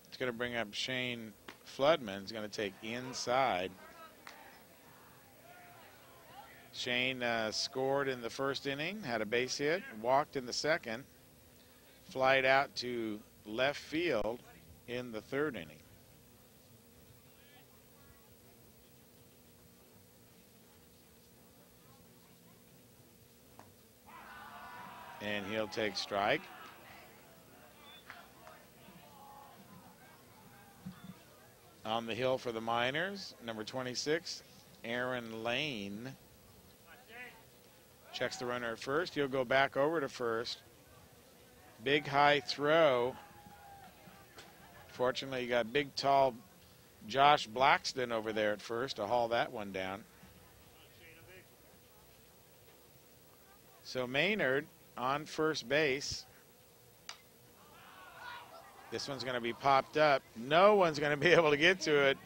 It's going to bring up Shane Floodman. He's going to take inside. Shane scored in the first inning, had a base hit, walked in the second, flied out to left field in the third inning. And he'll take strike. On the hill for the Miners, number 26, Arron Lane. Checks the runner at first. He'll go back over to first. Big high throw. Fortunately, you got big, tall Josh Blackston over there at first to haul that one down. So Maynard on first base. This one's going to be popped up. No one's going to be able to get to it,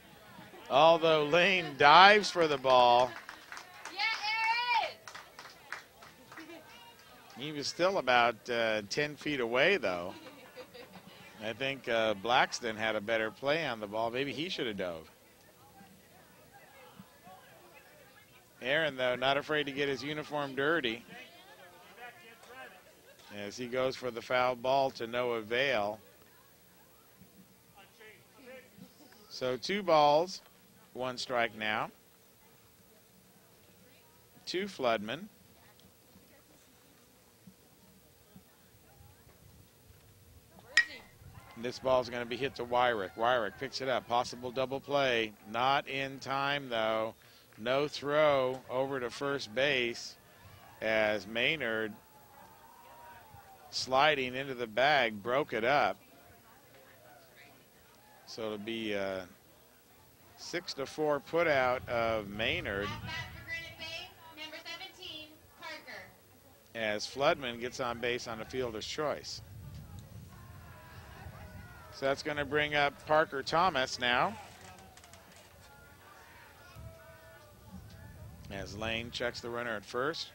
although Lane dives for the ball. Yeah, Aaron! He was still about 10 feet away, though. I think Blackston had a better play on the ball. Maybe he should have dove. Aaron, though, not afraid to get his uniform dirty as he goes for the foul ball to no avail. So 2 balls, 1 strike now. 2 Floodman. This ball is going to be hit to Wyrek. Wyrek picks it up. Possible double play. Not in time, though. No throw over to first base as Maynard, sliding into the bag, broke it up. So it'll be a 6-4 put out of Maynard. Last bat for Granite Bay, number 17, Parker. As Floodman gets on base on a fielder's choice. So that's going to bring up Parker Thomas now. As Lane checks the runner at first.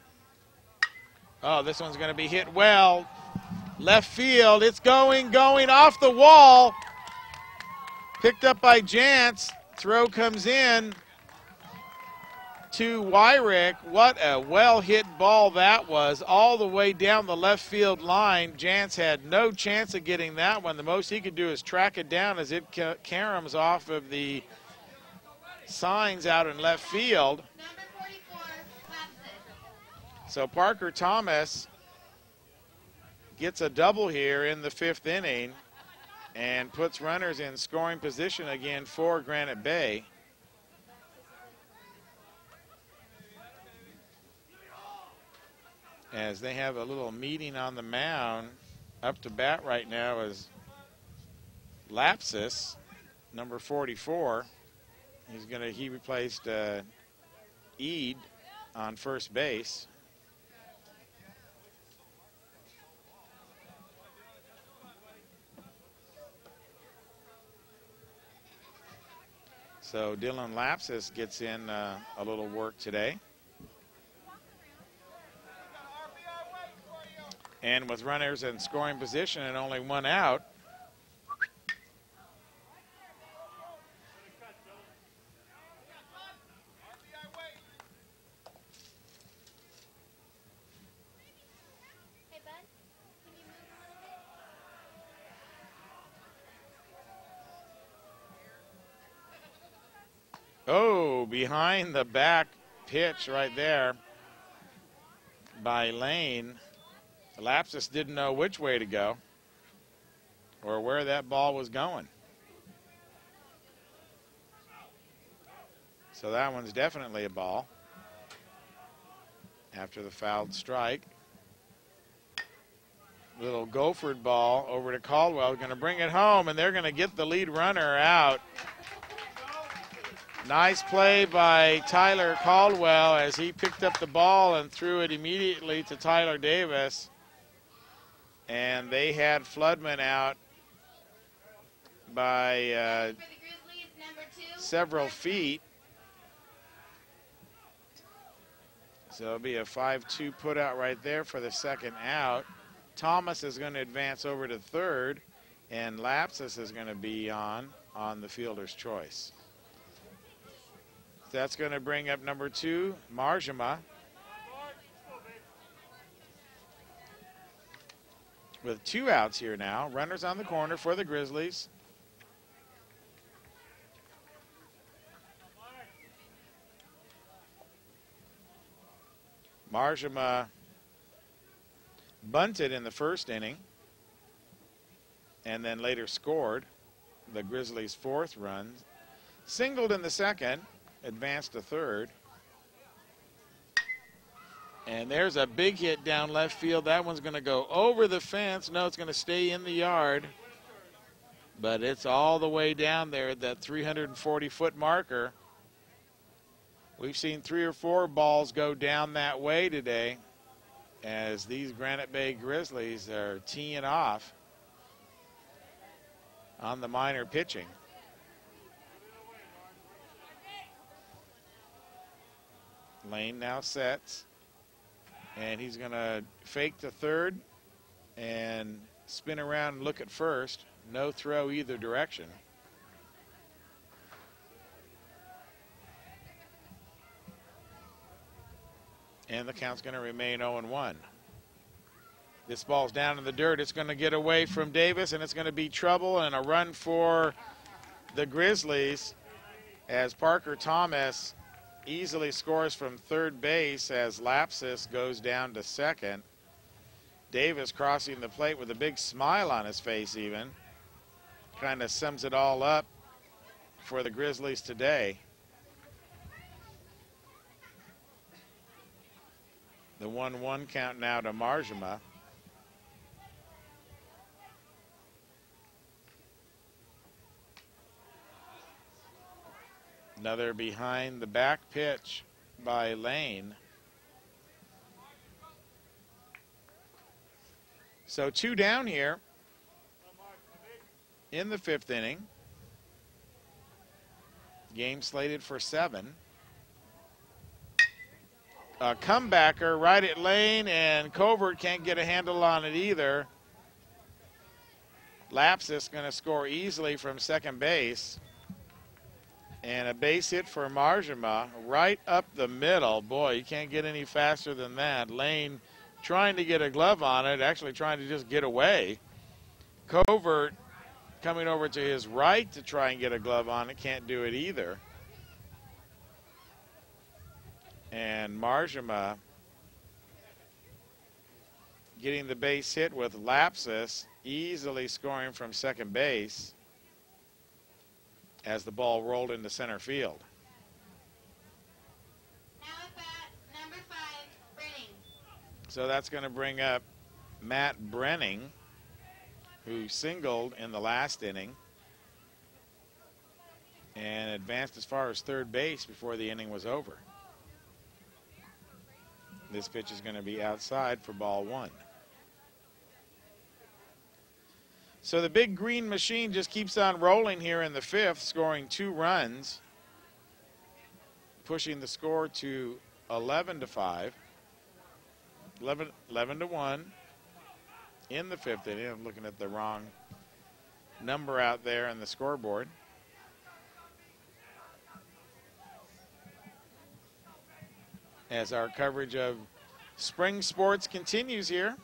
Oh, this one's going to be hit well. Left field, it's going off the wall. Picked up by Jantz. Throw comes in to Wyrek. What a well-hit ball that was, all the way down the left field line. Jantz had no chance of getting that one. The most he could do is track it down as it caroms off of the signs out in left field. Number 44, Blackston. So Parker Thomas gets a double here in the 5th inning and puts runners in scoring position again for Granite Bay. As they have a little meeting on the mound. Up to bat right now is Lapsus, number 44. He replaced Eade on first base. So Dylan Lapsus gets in a little work today. And with runners in scoring position and only 1 out, Hey, bud, can you move a little bit? oh, behind the back pitch right there by Lane. Lapsus didn't know which way to go or where that ball was going. So that one's definitely a ball after the fouled strike. Little gophered ball over to Cauldwell. Going to bring it home, and they're going to get the lead runner out. Nice play by Tyler Cauldwell as he picked up the ball and threw it immediately to Tyler Davis. And they had Floodman out by several feet. So it'll be a 5-2 put out right there for the second out. Thomas is going to advance over to third, and Lapsus is going to be on the fielder's choice. That's going to bring up number 2, Marjama. With 2 outs here now. Runners on the corner for the Grizzlies. Marjama bunted in the first inning and then later scored the Grizzlies' 4th run. Singled in the second, advanced to third. And there's a big hit down left field. That one's going to go over the fence. No, it's going to stay in the yard. But it's all the way down there at that 340-foot marker. We've seen 3 or 4 balls go down that way today as these Granite Bay Grizzlies are teeing off on the minor pitching. Lane now sets, and he's going to fake to third and spin around and look at first. No throw either direction. And the count's going to remain 0-1. This ball's down in the dirt. It's going to get away from Davis, and it's going to be trouble and a run for the Grizzlies as Parker Thomas easily scores from third base as Lapsus goes down to second. Davis crossing the plate with a big smile on his face even. Kind of sums it all up for the Grizzlies today. The 1-1 count now to Marjama. Another behind the back pitch by Lane. So 2 down here in the 5th inning. Game slated for 7. A comebacker right at Lane, and Covert can't get a handle on it either. Lapsus going to score easily from second base. And a base hit for Marjama right up the middle. Boy, you can't get any faster than that. Lane trying to get a glove on it, actually trying to just get away. Covert coming over to his right to try and get a glove on it, can't do it either. And Marjama getting the base hit with Lapsus, easily scoring from second base as the ball rolled into center field. Now at bat, number 5, Brenning. So that's going to bring up Matt Brenning, who singled in the last inning and advanced as far as third base before the inning was over. This pitch is going to be outside for ball 1. So the big green machine just keeps on rolling here in the 5th, scoring 2 runs, pushing the score to 11-5, 11-1 in the 5th inning. I'm looking at the wrong number out there on the scoreboard. As our coverage of spring sports continues here.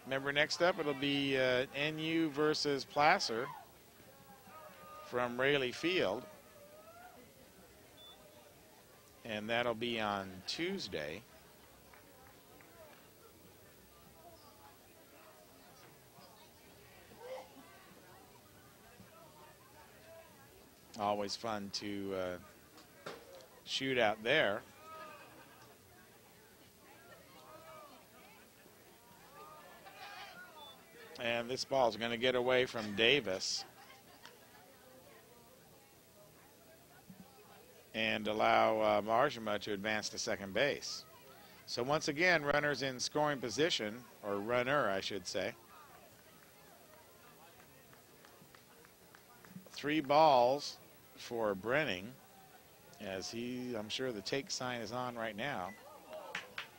Remember, next up it'll be NU versus Placer from Rayleigh Field. And that'll be on Tuesday. Always fun to shoot out there. And this ball is going to get away from Davis and allow Marjama to advance to second base. So once again, runners in scoring position, or runner, I should say. 3 balls for Brenning, as I'm sure the take sign is on right now.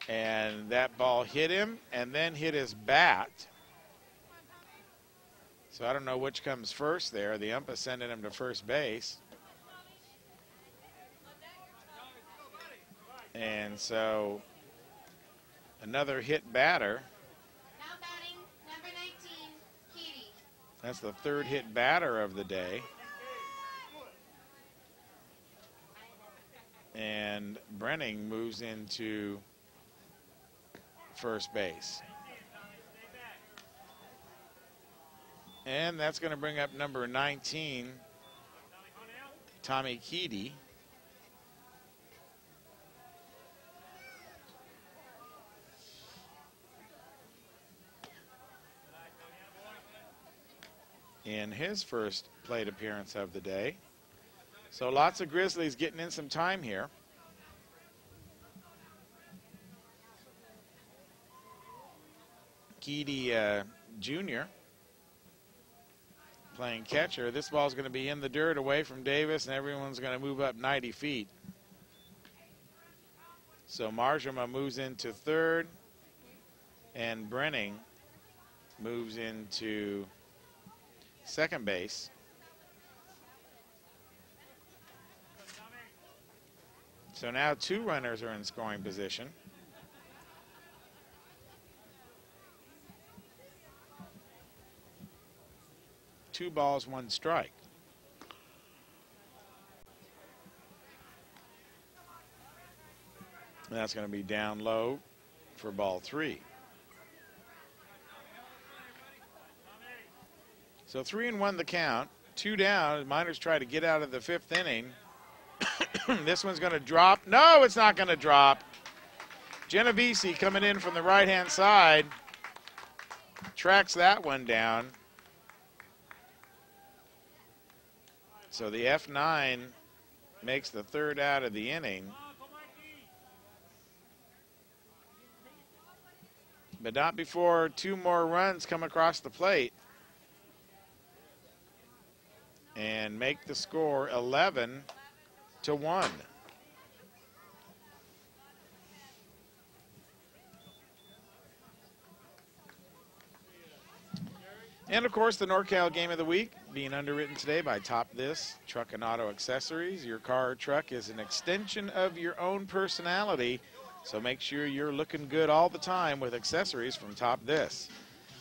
And that ball hit him and then hit his bat. So I don't know which comes first there. The ump is sending him to first base. And so another hit batter. Now batting, number 19, Keedy. That's the 3rd hit batter of the day. And Brenning moves into first base. And that's going to bring up number 19, Tommy Keedy. In his first plate appearance of the day. So lots of Grizzlies getting in some time here. Keedy Jr. playing catcher. This ball's going to be in the dirt away from Davis, and everyone's going to move up 90 feet. So Marjama moves into third, and Brenning moves into second base. So now 2 runners are in scoring position. Two balls, 1 strike. And that's going to be down low for ball 3. So 3-1 the count. 2 down. Miners try to get out of the 5th inning. This one's going to drop. No, it's not going to drop. Genovese coming in from the right-hand side. Tracks that one down. So the F9 makes the 3rd out of the inning. But not before 2 more runs come across the plate and make the score 11-1. And of course, the NorCal Game of the Week being underwritten today by Top This Truck and Auto Accessories. Your car or truck is an extension of your own personality, so make sure you're looking good all the time with accessories from Top This.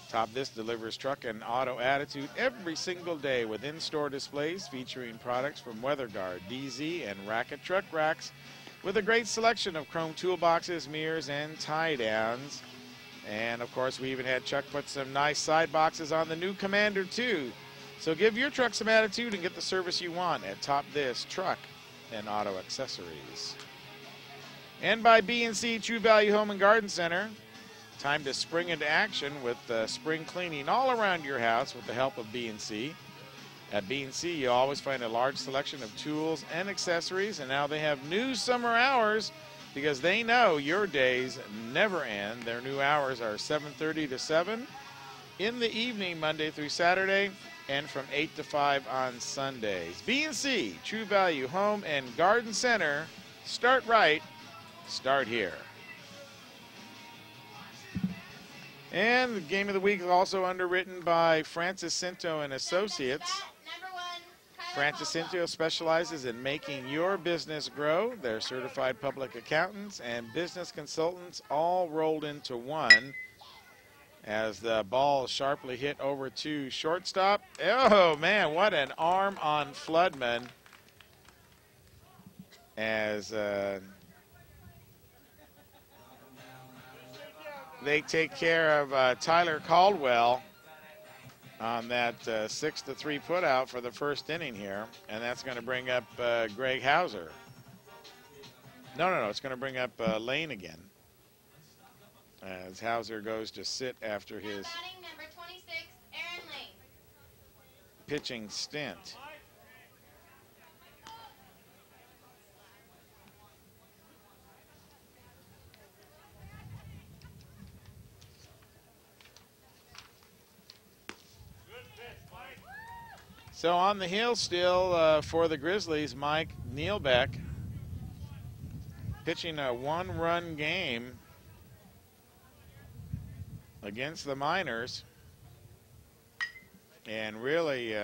Top This delivers truck and auto attitude every single day with in-store displays featuring products from WeatherGuard, DZ, and Racket Truck Racks with a great selection of chrome toolboxes, mirrors, and tie-downs. And, of course, we even had Chuck put some nice side boxes on the new Commander, too. So give your truck some attitude and get the service you want at Top This Truck and Auto Accessories. And by B&C True Value Home and Garden Center. Time to spring into action with spring cleaning all around your house with the help of B&C. At B&C, you always find a large selection of tools and accessories, and now they have new summer hours because they know your days never end. Their new hours are 7:30 to 7 in the evening, Monday through Saturday, and from 8 to 5 on Sundays. B&C, True Value Home and Garden Center. Start right, start here. And the Game of the Week is also underwritten by Francis Cinto and Associates. Francis Cinto specializes in making your business grow. They're certified public accountants and business consultants all rolled into one. As the ball sharply hit over to shortstop. Oh, man, what an arm on Floodman. As they take care of Tyler Cauldwell on that 6-3 putout for the first inning here. And that's going to bring up Greg Heauser. No, it's going to bring up Lane again. As Heauser goes to sit after his... Batting number 26, pitching stint. So on the hill still for the Grizzlies, Mike Nealbeck pitching a one-run game against the Miners, and really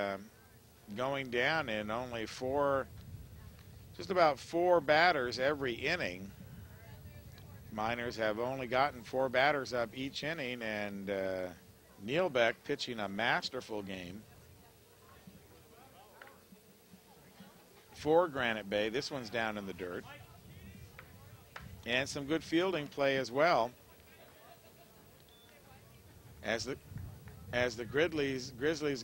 going down in only just about four batters every inning. Miners have only gotten four batters up each inning, and Nealbeck pitching a masterful game for Granite Bay. This one's down in the dirt. And some good fielding play as well. As the Grizzlies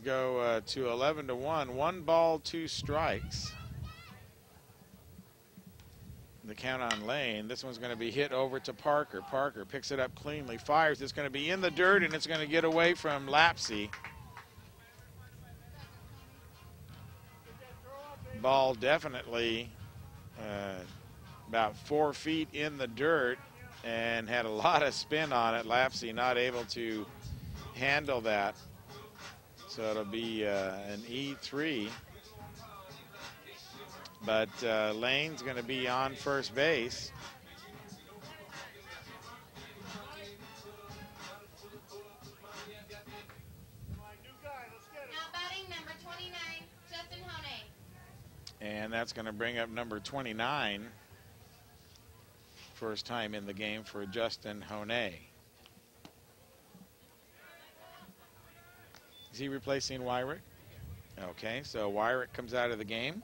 go to 11-1, 1 ball, 2 strikes. The count on Lane. This one's going to be hit over to Parker. Parker picks it up cleanly, fires. It's going to be in the dirt, and it's going to get away from Lapsey. Ball definitely about 4 feet in the dirt and had a lot of spin on it. Lapsey not able to handle that. So it'll be an E3. But Lane's going to be on first base. And that's going to bring up number 29. First time in the game for Justin Honay. Is he replacing Wyrek? Okay, so Wyrek comes out of the game.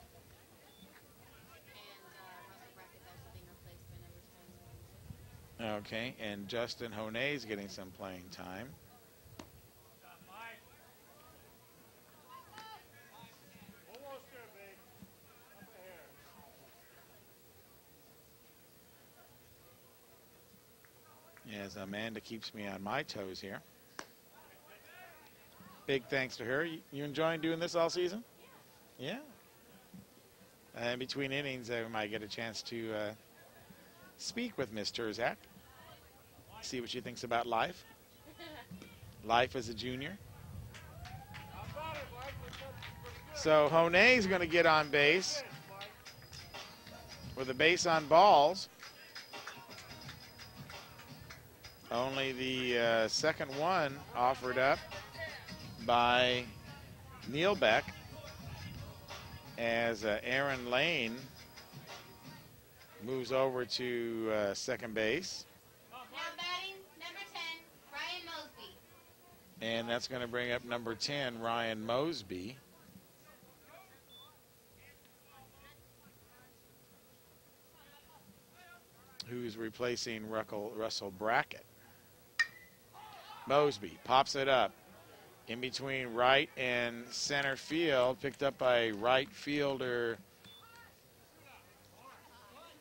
Okay, and Justin Honay is getting some playing time. As Amanda keeps me on my toes here. Big thanks to her. You enjoying doing this all season? Yeah. And between innings, I might get a chance to speak with Miss Terzak. See what she thinks about life. Life as a junior. So Honay's going to get on base with a base on balls. Only the second one offered up by Nealbeck as Arron Lane moves over to second base. Now batting number 10, Ryan Mosby. And that's going to bring up number 10, Ryan Mosby. Who's replacing Russell Brackett. Mosby pops it up in between right and center field, picked up by right fielder.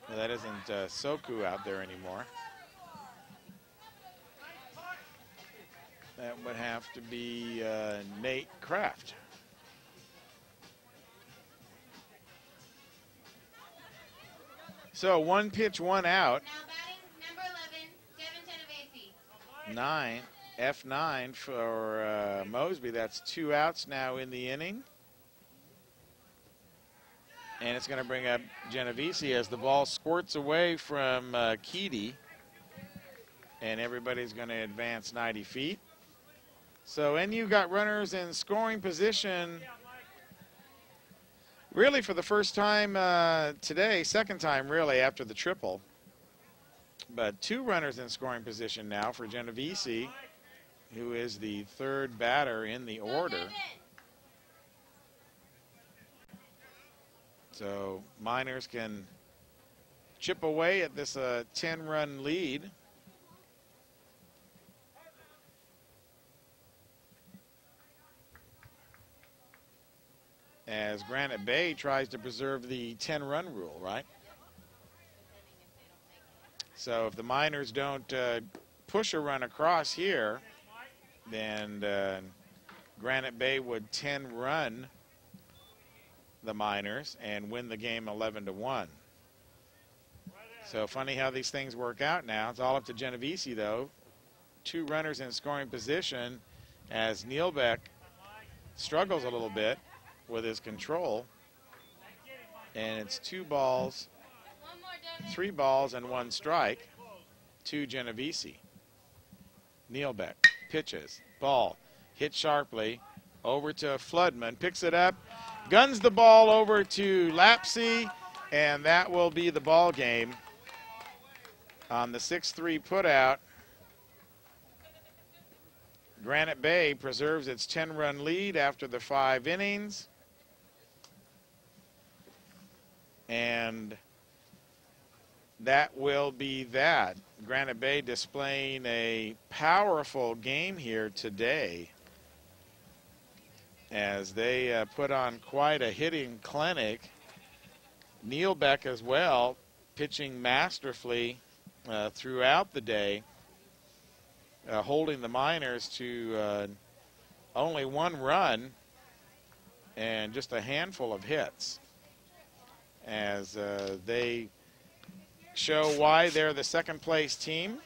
Well, that isn't Soku out there anymore. That would have to be Nate Kraft. So 1 pitch, 1 out. Now batting number 11, Devin Genovese. 9. F9 for Mosby. That's 2 outs now in the inning. And it's going to bring up Genovese as the ball squirts away from Keedy. And everybody's going to advance 90 feet. So NU got runners in scoring position really for the first time today, second time really after the triple. But 2 runners in scoring position now for Genovese, who is the third batter in the order. So Miners can chip away at this 10-run lead. As Granite Bay tries to preserve the 10-run rule, right? So if the Miners don't push a run across here, then Granite Bay would 10-run the Miners and win the game 11-1. So funny how these things work out now. It's all up to Genovese, though. 2 runners in scoring position as Neilbeck struggles a little bit with his control. And it's 2 balls, 3 balls, and 1 strike to Genovese. Neilbeck pitches, ball, hit sharply, over to Floodman, picks it up, guns the ball over to Lapsey, and that will be the ball game on the 6-3 putout. Granite Bay preserves its 10-run lead after the 5 innings. And that will be that. Granite Bay displaying a powerful game here today as they put on quite a hitting clinic. Neilbeck as well, pitching masterfully throughout the day, holding the Miners to only 1 run and just a handful of hits, as they show why they're the 2nd place team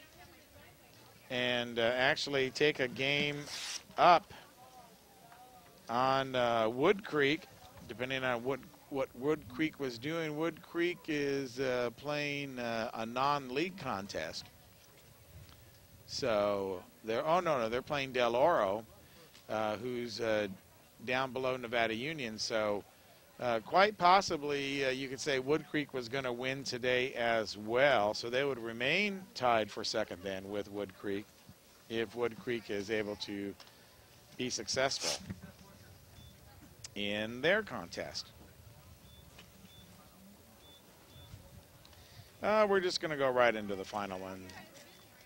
and actually take a game up on Wood Creek, depending on what Wood Creek was doing. Wood Creek is playing a non-league contest. So they're playing Del Oro, who's down below Nevada Union. So quite possibly you could say Wood Creek was going to win today as well. So they would remain tied for 2nd then with Wood Creek if Wood Creek is able to be successful in their contest. We're just going to go right into the final one,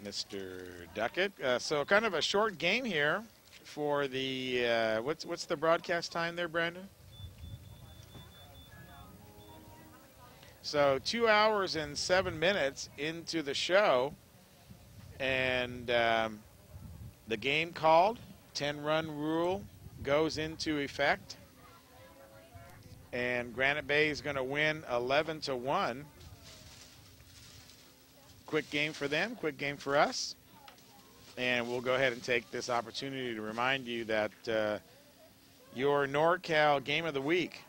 Mr. Duckett. So kind of a short game here for the, what's the broadcast time there, Brandon? So 2 hours and 7 minutes into the show, and the game called, 10-run rule goes into effect, and Granite Bay is going to win 11-1. Quick game for them, quick game for us, and we'll go ahead and take this opportunity to remind you that your NorCal Game of the Week,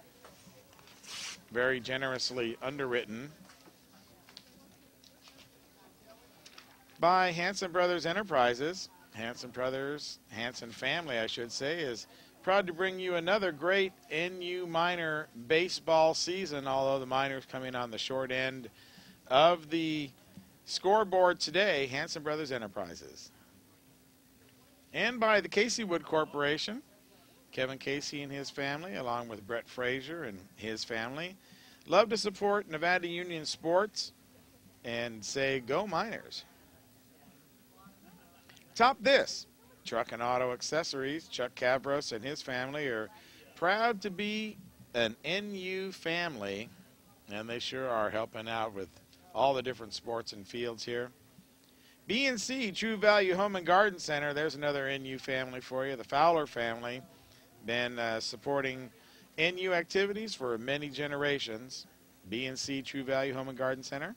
very generously underwritten by Hanson Brothers Enterprises. Hanson Brothers, Hanson family, I should say, is proud to bring you another great NU Miner baseball season, although the Miners coming on the short end of the scoreboard today. Hanson Brothers Enterprises. And by the Casey Wood Corporation, Kevin Casey and his family, along with Brett Frazier and his family, love to support Nevada Union sports and say, go Miners. Top this, Truck and Auto Accessories. Chuck Cavros and his family are proud to be an NU family, and they sure are helping out with all the different sports and fields here. B&C, True Value Home and Garden Center, there's another NU family for you. The Fowler family, been supporting NU activities for many generations. B&C True Value Home and Garden Center.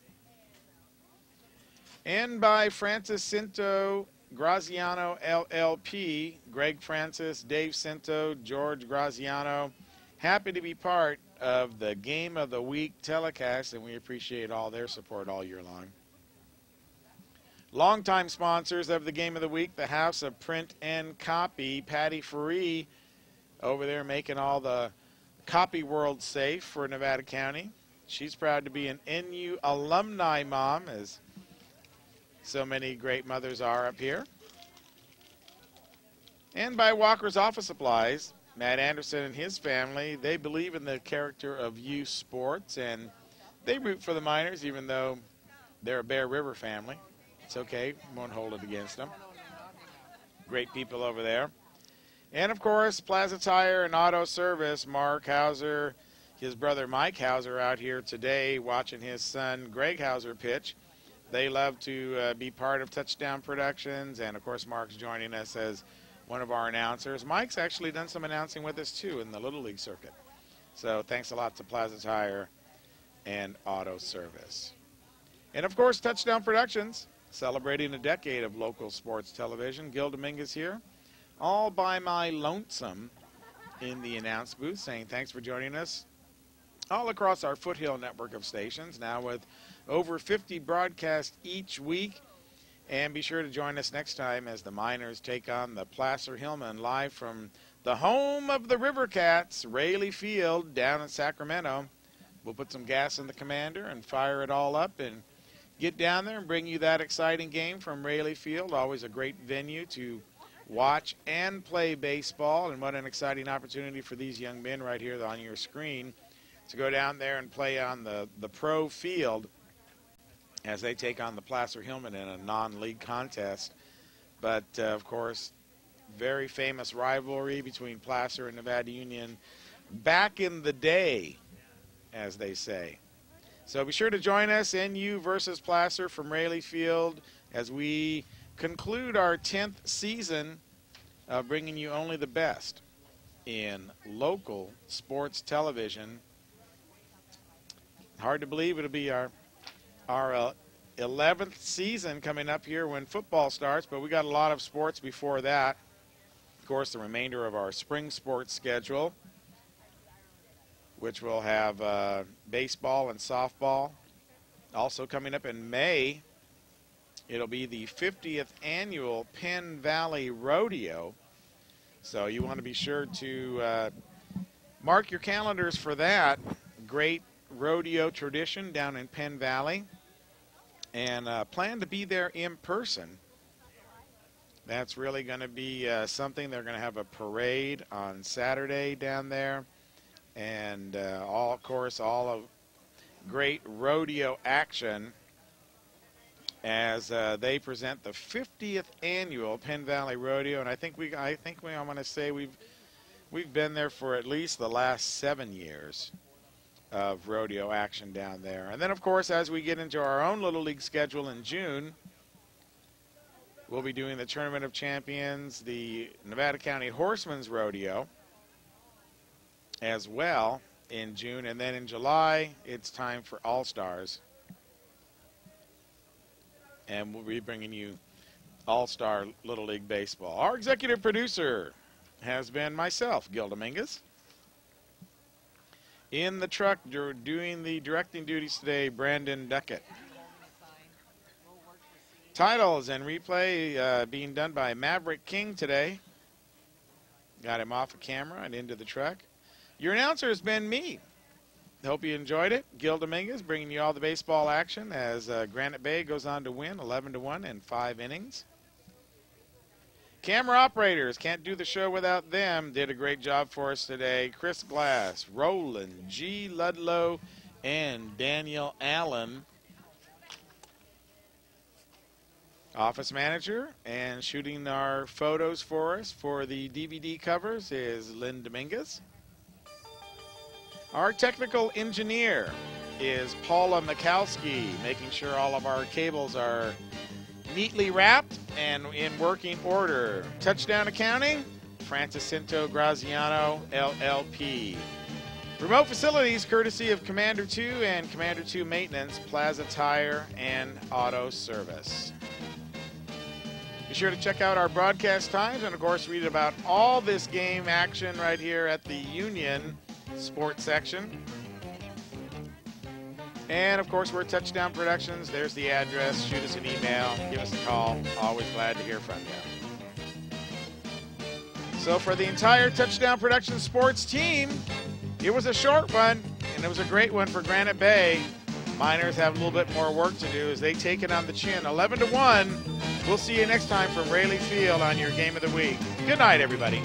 And by Francis Cinto Graziano LLP, Greg Francis, Dave Cinto, George Graziano. Happy to be part of the Game of the Week telecast, and we appreciate all their support all year long. Longtime sponsors of the Game of the Week, the House of Print and Copy, Patty Faree, over there making all the copy world safe for Nevada County. She's proud to be an NU alumni mom, as so many great mothers are up here. And by Walker's Office Supplies, Matt Anderson and his family, they believe in the character of youth sports, and they root for the Miners, even though they're a Bear River family. It's okay, won't hold it against them. Great people over there. And, of course, Plaza Tire and Auto Service, Mark Heauser, his brother Mike Heauser out here today watching his son Greg Heauser pitch. They love to be part of Touchdown Productions, and, of course, Mark's joining us as one of our announcers. Mike's actually done some announcing with us, too, in the Little League circuit. So thanks a lot to Plaza Tire and Auto Service. And, of course, Touchdown Productions, celebrating a decade of local sports television. Gil Dominguez here, all by my lonesome in the announce booth, saying thanks for joining us all across our Foothill network of stations, now with over 50 broadcasts each week. And be sure to join us next time as the Miners take on the Placer-Hillman live from the home of the River Cats, Raley Field, down in Sacramento. We'll put some gas in the Commander and fire it all up and get down there and bring you that exciting game from Raley Field. Always a great venue to watch and play baseball, and what an exciting opportunity for these young men right here on your screen to go down there and play on the pro field as they take on the Placer-Hillman in a non-league contest. But, of course, very famous rivalry between Placer and Nevada Union back in the day, as they say. So be sure to join us, NU versus Placer from Raley Field, as we conclude our 10th season of bringing you only the best in local sports television. Hard to believe it'll be our 11th season coming up here when football starts, but we got a lot of sports before that. Of course, the remainder of our spring sports schedule, which will have baseball and softball. Also coming up in May, it'll be the 50th annual Penn Valley Rodeo. So you want to be sure to mark your calendars for that great rodeo tradition down in Penn Valley, and plan to be there in person. That's really going to be something. They're going to have a parade on Saturday down there, and all of great rodeo action as they present the 50th annual Penn Valley Rodeo. And I think I want to say we've been there for at least the last 7 years of rodeo action down there. And then, of course, as we get into our own Little League schedule in June, we'll be doing the Tournament of Champions, the Nevada County Horsemen's Rodeo as well in June. And then in July, it's time for All-Stars. And we'll be bringing you All-Star Little League Baseball. Our executive producer has been myself, Gil Dominguez. In the truck doing the directing duties today, Brandon Duckett. Titles and replay being done by Maverick King today. Got him off of camera and into the truck. Your announcer has been me. Hope you enjoyed it. Gil Dominguez bringing you all the baseball action as Granite Bay goes on to win 11-1 in 5 innings. Camera operators, can't do the show without them. Did a great job for us today. Chris Glass, Roland G. Ludlow, and Daniel Allen. Office manager and shooting our photos for us for the DVD covers is Lynn Dominguez. Our technical engineer is Paula Mikowski, making sure all of our cables are neatly wrapped and in working order. Touchdown accounting, Francis Cinto Graziano, LLP. Remote facilities courtesy of Commander 2 and Commander 2 Maintenance, Plaza Tire and Auto Service. Be sure to check out our broadcast times and, of course, read about all this game action right here at the Union Sports section. And, of course, we're Touchdown Productions. There's the address. Shoot us an email. Give us a call. Always glad to hear from you. So for the entire Touchdown Productions sports team, it was a short one, and it was a great one for Granite Bay. Miners have a little bit more work to do as they take it on the chin. 11-1. We'll see you next time from Raley Field on your Game of the Week. Good night, everybody.